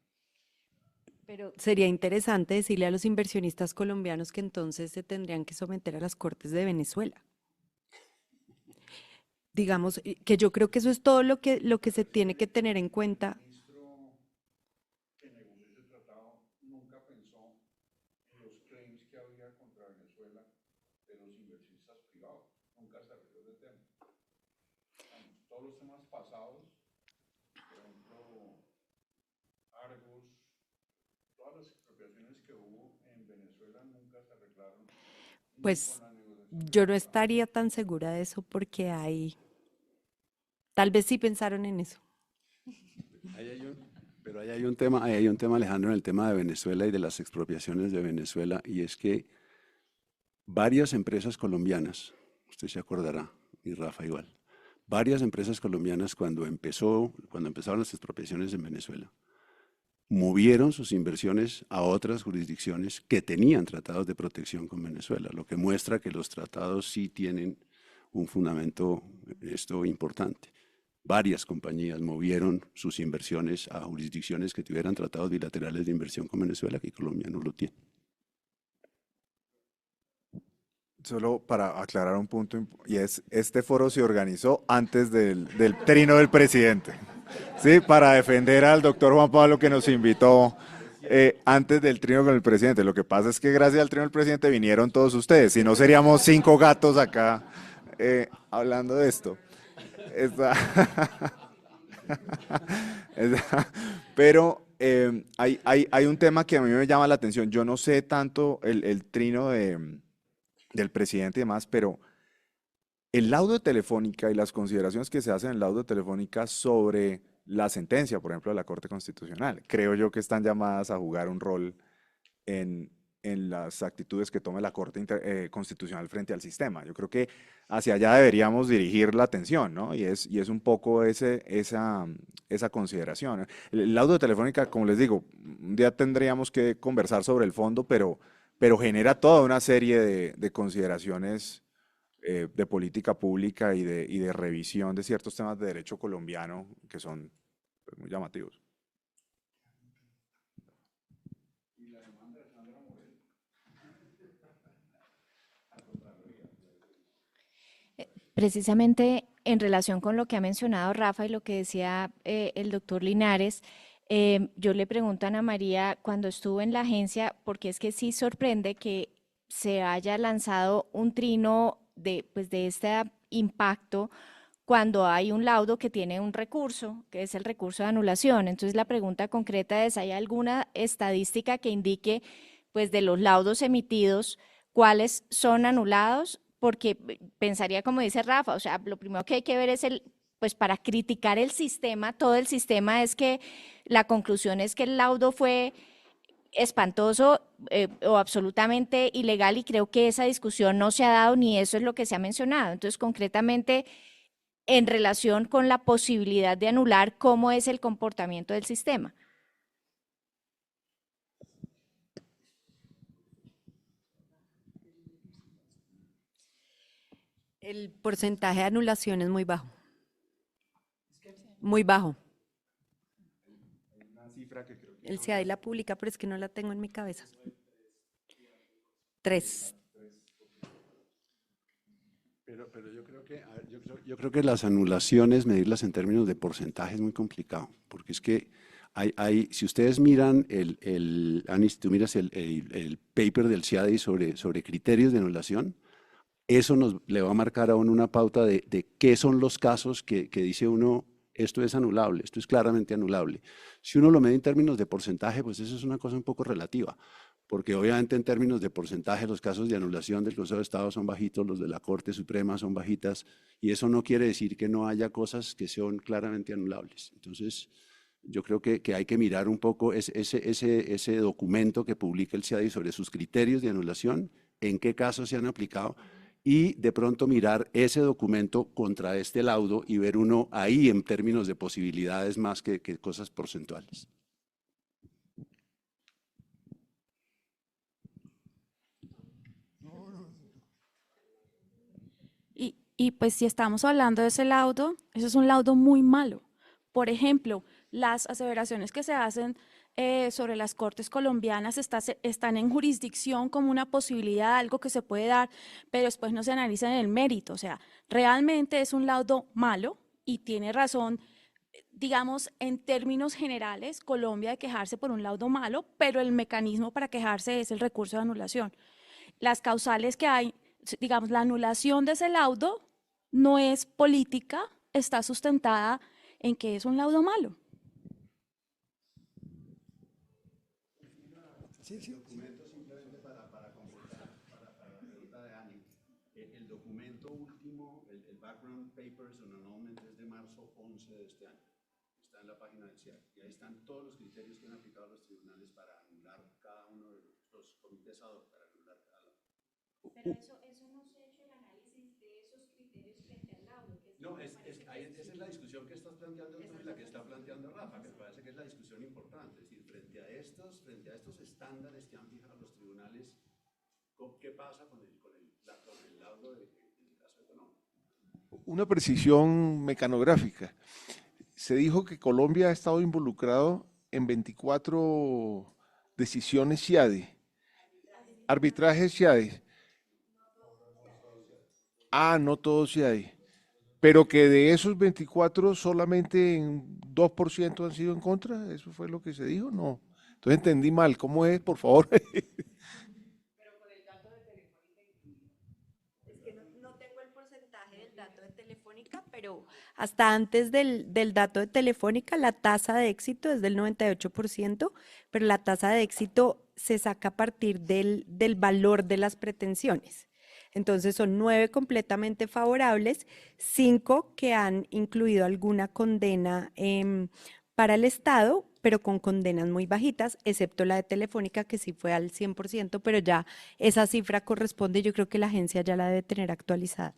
Pero sería interesante decirle a los inversionistas colombianos que entonces se tendrían que someter a las Cortes de Venezuela. Digamos que yo creo que eso es todo lo que se tiene que tener en cuenta. El ministro que negoció ese tratado nunca pensó en los claims que había contra Venezuela de los inversionistas privados, nunca se refirió al tema. Todos los temas pasados, por ejemplo, Argos, todas las expropiaciones que hubo en Venezuela nunca se arreglaron. Pues yo no estaría tan segura de eso porque tal vez sí pensaron en eso. Pero ahí hay un tema, Alejandro, en el tema de Venezuela y de las expropiaciones de Venezuela, y es que varias empresas colombianas, usted se acordará, y Rafa igual, varias empresas colombianas cuando empezaron las expropiaciones en Venezuela, movieron sus inversiones a otras jurisdicciones que tenían tratados de protección con Venezuela, lo que muestra que los tratados sí tienen un fundamento importante. Varias compañías movieron sus inversiones a jurisdicciones que tuvieran tratados bilaterales de inversión con Venezuela, que Colombia no lo tiene. Solo para aclarar un punto, y es, este foro se organizó antes del trino del presidente, ¿sí? Para defender al doctor Juan Pablo que nos invitó antes del trino con el presidente. Lo que pasa es que gracias al trino del presidente vinieron todos ustedes, si no seríamos 5 gatos acá hablando de esto. Pero hay un tema que a mí me llama la atención. Yo no sé tanto el trino del presidente y demás, pero el laudo de Telefónica y las consideraciones que se hacen en el laudo de Telefónica sobre la sentencia, por ejemplo, de la Corte Constitucional, creo yo que están llamadas a jugar un rol en las actitudes que tome la Corte Constitucional frente al sistema. Yo creo que hacia allá deberíamos dirigir la atención, ¿no? Y es un poco esa consideración. El laudo de Telefónica, como les digo, un día tendríamos que conversar sobre el fondo, pero genera toda una serie de consideraciones de política pública y de revisión de ciertos temas de derecho colombiano que son pues, muy llamativos. Precisamente en relación con lo que ha mencionado Rafa y lo que decía el doctor Linares, yo le pregunto a Ana María cuando estuvo en la agencia, porque es que sí sorprende que se haya lanzado un trino pues de este impacto cuando hay un laudo que tiene un recurso, que es el recurso de anulación. Entonces la pregunta concreta es, ¿hay alguna estadística que indique pues de los laudos emitidos cuáles son anulados? Porque pensaría como dice Rafa, o sea, lo primero que hay que ver es pues para criticar el sistema, todo el sistema es que la conclusión es que el laudo fue espantoso o absolutamente ilegal y creo que esa discusión no se ha dado ni eso es lo que se ha mencionado. Entonces, concretamente, en relación con la posibilidad de anular, ¿cómo es el comportamiento del sistema? El porcentaje de anulación es muy bajo. Muy bajo. El CIADI la publica, pero es que no la tengo en mi cabeza. 3. Pero yo creo que, a ver, yo creo que las anulaciones, medirlas en términos de porcentaje es muy complicado, porque es que si ustedes miran Anis, tú miras el paper del CIADI sobre criterios de anulación, eso le va a marcar a uno una pauta de qué son los casos que dice uno, esto es anulable, esto es claramente anulable. Si uno lo mide en términos de porcentaje, pues eso es una cosa un poco relativa, porque obviamente en términos de porcentaje los casos de anulación del Consejo de Estado son bajitos, los de la Corte Suprema son bajitas, y eso no quiere decir que no haya cosas que son claramente anulables. Entonces, yo creo que hay que mirar un poco ese documento que publica el CIADI sobre sus criterios de anulación, en qué casos se han aplicado, y de pronto mirar ese documento contra este laudo y ver uno ahí en términos de posibilidades más que cosas porcentuales. Y pues si estamos hablando de ese laudo, eso es un laudo muy malo. Por ejemplo, las aseveraciones que se hacen sobre las cortes colombianas están en jurisdicción como una posibilidad, algo que se puede dar, pero después no se analiza en el mérito. O sea, realmente es un laudo malo y tiene razón, digamos, en términos generales, Colombia de quejarse por un laudo malo, pero el mecanismo para quejarse es el recurso de anulación. Las causales que hay, digamos, la anulación de ese laudo no es política, está sustentada en que es un laudo malo. Sí. Documento simplemente para completar, para la pregunta de Ani. El documento último, el background papers on annulment es de marzo 11 de este año. Está en la página del CIADI. Y ahí están todos los criterios que han aplicado los tribunales para anular cada uno de los comités ad hoc, para anular cada uno. Pero eso no se ha hecho el análisis de esos criterios frente al laudo. No, esa es la discusión que estás planteando tú y la que está planteando Rafa, que me parece que es la discusión importante. Es decir, frente a estos estándares que han fijado los tribunales, ¿qué pasa con el laudo del caso económico? Una precisión mecanográfica. Se dijo que Colombia ha estado involucrado en 24 decisiones CIADI, arbitrajes CIADI. No todos CIADI. Pero que de esos 24 solamente en 2% han sido en contra, ¿eso fue lo que se dijo? No. Entonces entendí mal, ¿cómo es, por favor? Pero con el dato de Telefónica, es que no tengo el porcentaje del dato de Telefónica, pero hasta antes del dato de Telefónica la tasa de éxito es del 98%, pero la tasa de éxito se saca a partir del valor de las pretensiones. Entonces son 9 completamente favorables, 5 que han incluido alguna condena para el Estado, pero con condenas muy bajitas, excepto la de Telefónica, que sí fue al 100%, pero ya esa cifra corresponde, yo creo que la agencia ya la debe tener actualizada.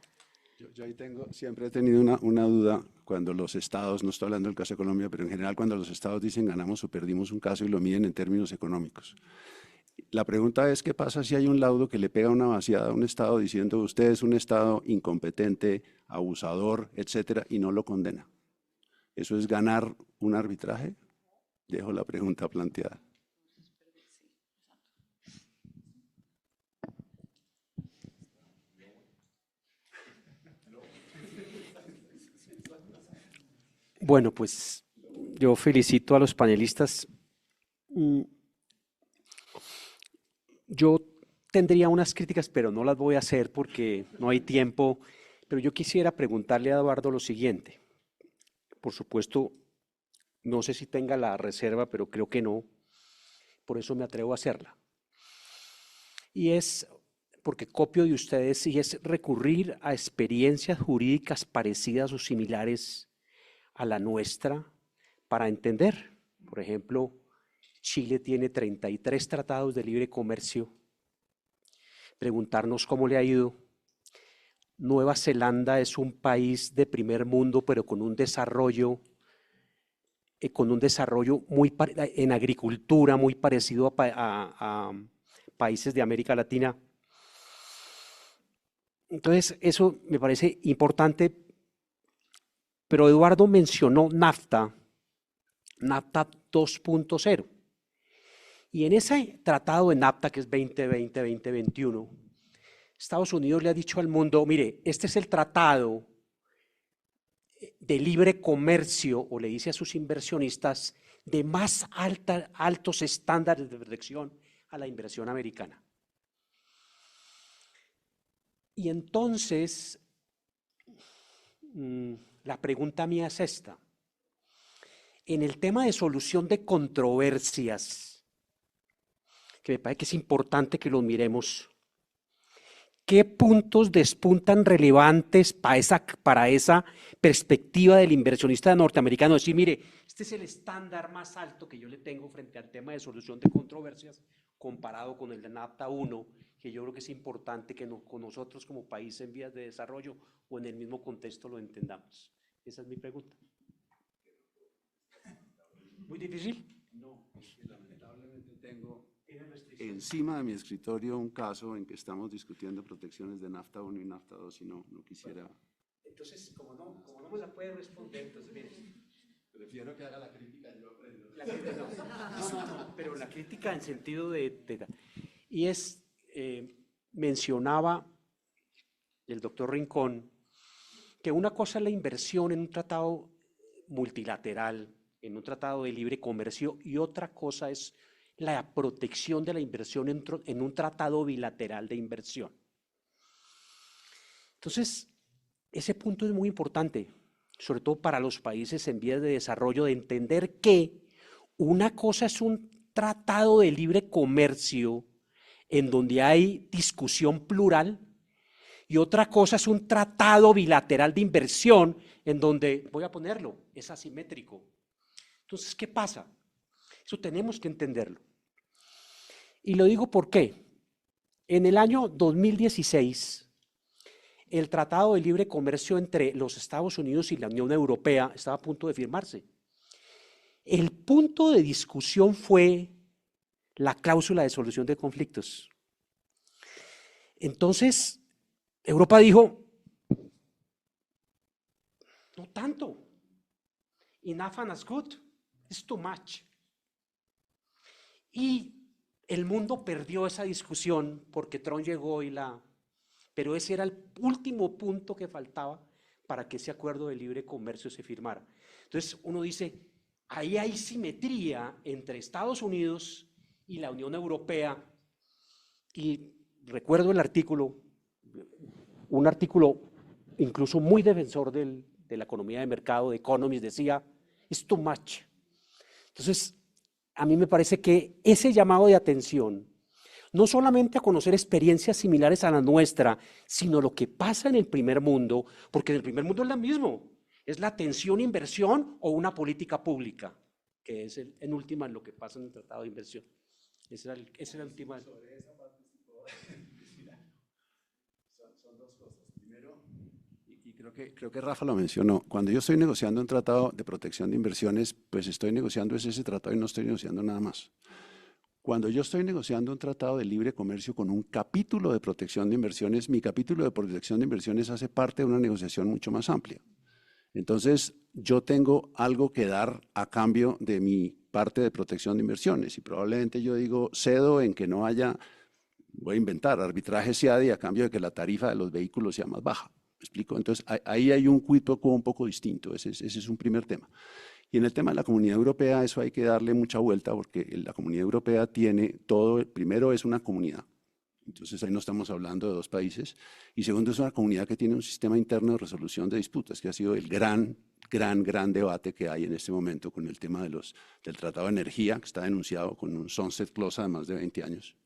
Yo ahí siempre he tenido una duda cuando los estados, no estoy hablando del caso de Colombia, pero en general cuando los estados dicen ganamos o perdimos un caso y lo miden en términos económicos. La pregunta es, ¿qué pasa si hay un laudo que le pega una vaciada a un Estado diciendo usted es un Estado incompetente, abusador, etcétera, y no lo condena? ¿Eso es ganar un arbitraje? Dejo la pregunta planteada. Bueno, pues yo felicito a los panelistas. Yo tendría unas críticas, pero no las voy a hacer porque no hay tiempo. Pero yo quisiera preguntarle a Eduardo lo siguiente. Por supuesto, no sé si tenga la reserva, pero creo que no. Por eso me atrevo a hacerla. Y es porque copio de ustedes, y es recurrir a experiencias jurídicas parecidas o similares a la nuestra para entender. Por ejemplo, Chile tiene 33 tratados de libre comercio. Preguntarnos cómo le ha ido. Nueva Zelanda es un país de primer mundo, pero con un desarrollo muy en agricultura muy parecido a países de América Latina. Entonces, eso me parece importante. Pero Eduardo mencionó NAFTA 2.0. Y en ese tratado de NAFTA, que es 2020-2021, Estados Unidos le ha dicho al mundo, mire, este es el tratado de libre comercio, o le dice a sus inversionistas, de más altos estándares de protección a la inversión americana. Y entonces, la pregunta mía es esta. En el tema de solución de controversias, que me parece que es importante que los miremos, ¿qué puntos despuntan relevantes para esa perspectiva del inversionista norteamericano? Decir, mire, este es el estándar más alto que yo le tengo frente al tema de solución de controversias comparado con el de NAFTA 1, que yo creo que es importante que con nosotros como país en vías de desarrollo o en el mismo contexto lo entendamos. Esa es mi pregunta. ¿Muy difícil? No, porque lamentablemente tengo encima de mi escritorio un caso en que estamos discutiendo protecciones de NAFTA 1 y NAFTA 2 y no quisiera... Entonces, como no me la puede responder, entonces mire. Prefiero que haga la crítica y yo aprendo. No, pero la crítica en sentido y es, mencionaba el doctor Rincón, que una cosa es la inversión en un tratado multilateral, en un tratado de libre comercio, y otra cosa es la protección de la inversión en un tratado bilateral de inversión. Entonces, ese punto es muy importante, sobre todo para los países en vías de desarrollo, de entender que una cosa es un tratado de libre comercio en donde hay discusión plural, y otra cosa es un tratado bilateral de inversión en donde, voy a ponerlo, es asimétrico. Entonces, ¿qué pasa? Eso tenemos que entenderlo. Y lo digo ¿por qué? En el año 2016, el Tratado de Libre Comercio entre los Estados Unidos y la Unión Europea estaba a punto de firmarse. El punto de discusión fue la cláusula de solución de conflictos. Entonces, Europa dijo, no tanto, enough and as good, it's too much. Y el mundo perdió esa discusión porque Trump llegó pero ese era el último punto que faltaba para que ese acuerdo de libre comercio se firmara. Entonces uno dice, ahí hay simetría entre Estados Unidos y la Unión Europea, y recuerdo el artículo, un artículo incluso muy defensor de la economía de mercado, de Economist, decía, it's too much. Entonces, a mí me parece que ese llamado de atención, no solamente a conocer experiencias similares a la nuestra, sino lo que pasa en el primer mundo, porque en el primer mundo es lo mismo, es la atención, inversión o una política pública, que es en última lo que pasa en el Tratado de Inversión. Esa es la última. Sobre esa participó, son dos cosas. Primero, y creo que Rafa lo mencionó, cuando yo estoy negociando un tratado de protección de inversiones, pues estoy negociando ese tratado y no estoy negociando nada más. Cuando yo estoy negociando un tratado de libre comercio con un capítulo de protección de inversiones, mi capítulo de protección de inversiones hace parte de una negociación mucho más amplia. Entonces, yo tengo algo que dar a cambio de mi parte de protección de inversiones y probablemente yo digo, cedo en que no haya, voy a inventar, arbitraje CIADI a cambio de que la tarifa de los vehículos sea más baja. ¿Me explico? Entonces, ahí hay un quid pro quo un poco distinto, ese es un primer tema. Y en el tema de la Comunidad Europea, eso hay que darle mucha vuelta porque la Comunidad Europea tiene todo, primero es una comunidad, entonces ahí no estamos hablando de dos países, y segundo es una comunidad que tiene un sistema interno de resolución de disputas, que ha sido el gran debate que hay en este momento con el tema del Tratado de Energía, que está denunciado con un sunset clause de más de 20 años.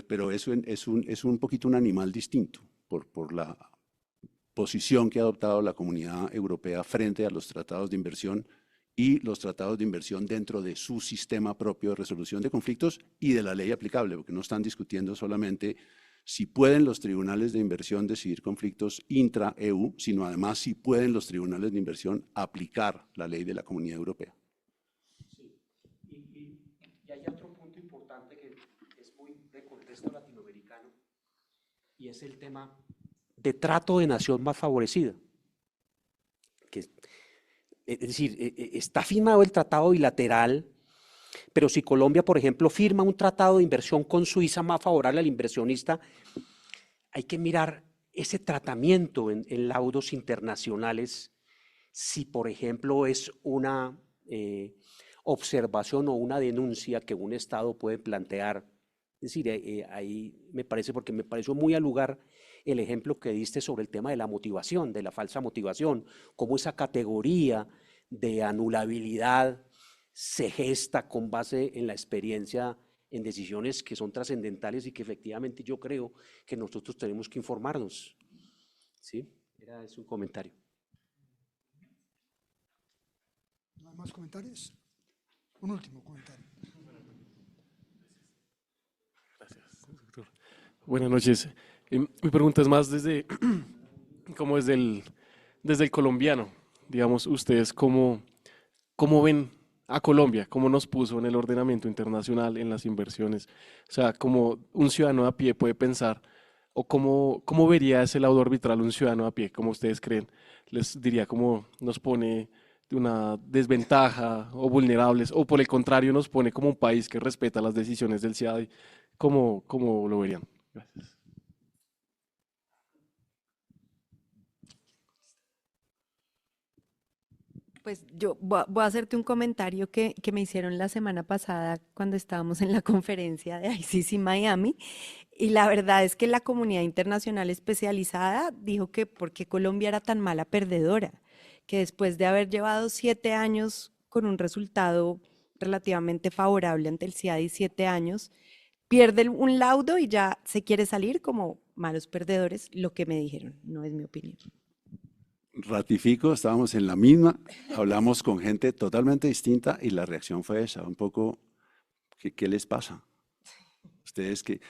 Pero eso es un poquito un animal distinto por la posición que ha adoptado la Comunidad Europea frente a los tratados de inversión y los tratados de inversión dentro de su sistema propio de resolución de conflictos y de la ley aplicable, porque no están discutiendo solamente si pueden los tribunales de inversión decidir conflictos intra-EU, sino además si pueden los tribunales de inversión aplicar la ley de la Comunidad Europea. Sí. Y hay otro punto importante que es muy de contexto latinoamericano y es el tema de trato de nación más favorecida. Es decir, está firmado el tratado bilateral, pero si Colombia, por ejemplo, firma un tratado de inversión con Suiza más favorable al inversionista, hay que mirar ese tratamiento en laudos internacionales, si por ejemplo es una observación o una denuncia que un Estado puede plantear. Es decir, ahí me parece, porque me pareció muy al lugar el ejemplo que diste sobre el tema de la motivación, de la falsa motivación, cómo esa categoría de anulabilidad se gesta con base en la experiencia en decisiones que son trascendentales y que efectivamente yo creo que nosotros tenemos que informarnos. ¿Sí? Era ese un comentario. ¿No hay más comentarios? Un último comentario. Gracias, doctor. Buenas noches. Mi pregunta es más como desde el colombiano. Digamos, ustedes cómo ven a Colombia, cómo nos puso en el ordenamiento internacional, en las inversiones. O sea, cómo un ciudadano a pie puede pensar, o cómo vería ese laudo arbitral un ciudadano a pie, como ustedes creen. Les diría cómo nos pone de una desventaja o vulnerables, o por el contrario nos pone como un país que respeta las decisiones del CIADI. ¿Cómo lo verían? Gracias. Pues yo voy a hacerte un comentario que me hicieron la semana pasada cuando estábamos en la conferencia de ICC Miami, y la verdad es que la comunidad internacional especializada dijo que por qué Colombia era tan mala perdedora, que después de haber llevado 7 años con un resultado relativamente favorable ante el CIADI, 7 años, pierde un laudo y ya se quiere salir como malos perdedores, lo que me dijeron, no es mi opinión. Ratifico, estábamos en la misma, hablamos con gente totalmente distinta y la reacción fue esa, un poco, ¿qué les pasa? Ustedes que...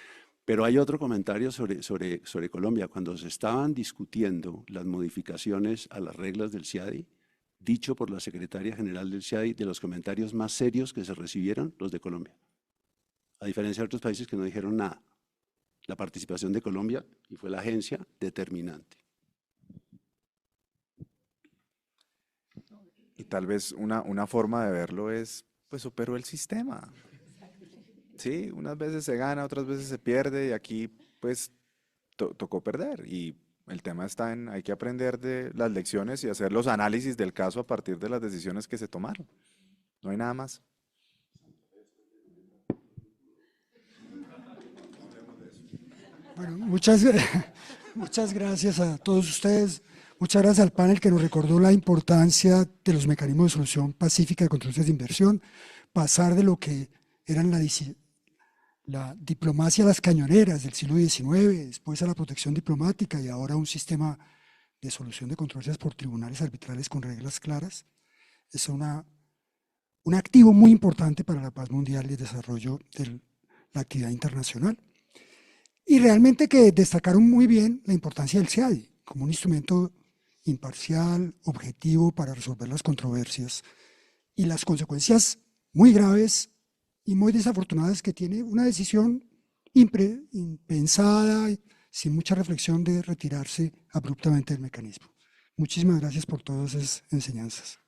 Pero hay otro comentario sobre Colombia. Cuando se estaban discutiendo las modificaciones a las reglas del CIADI, dicho por la secretaria general del CIADI, de los comentarios más serios que se recibieron, los de Colombia. A diferencia de otros países que no dijeron nada. La participación de Colombia, y fue la agencia, determinante. Y tal vez una forma de verlo es, pues operó el sistema. Sí, unas veces se gana, otras veces se pierde y aquí pues tocó perder. Y el tema está en, hay que aprender de las lecciones y hacer los análisis del caso a partir de las decisiones que se tomaron. No hay nada más. Bueno, muchas gracias a todos ustedes. Muchas gracias al panel que nos recordó la importancia de los mecanismos de solución pacífica de controversias de inversión, pasar de lo que eran la diplomacia a las cañoneras del siglo XIX, después a la protección diplomática y ahora un sistema de solución de controversias por tribunales arbitrales con reglas claras. Es un activo muy importante para la paz mundial y el desarrollo de la actividad internacional. Y realmente que destacaron muy bien la importancia del CIADI como un instrumento imparcial, objetivo para resolver las controversias y las consecuencias muy graves y muy desafortunada es que tiene una decisión impensada, sin mucha reflexión, de retirarse abruptamente del mecanismo. Muchísimas gracias por todas esas enseñanzas.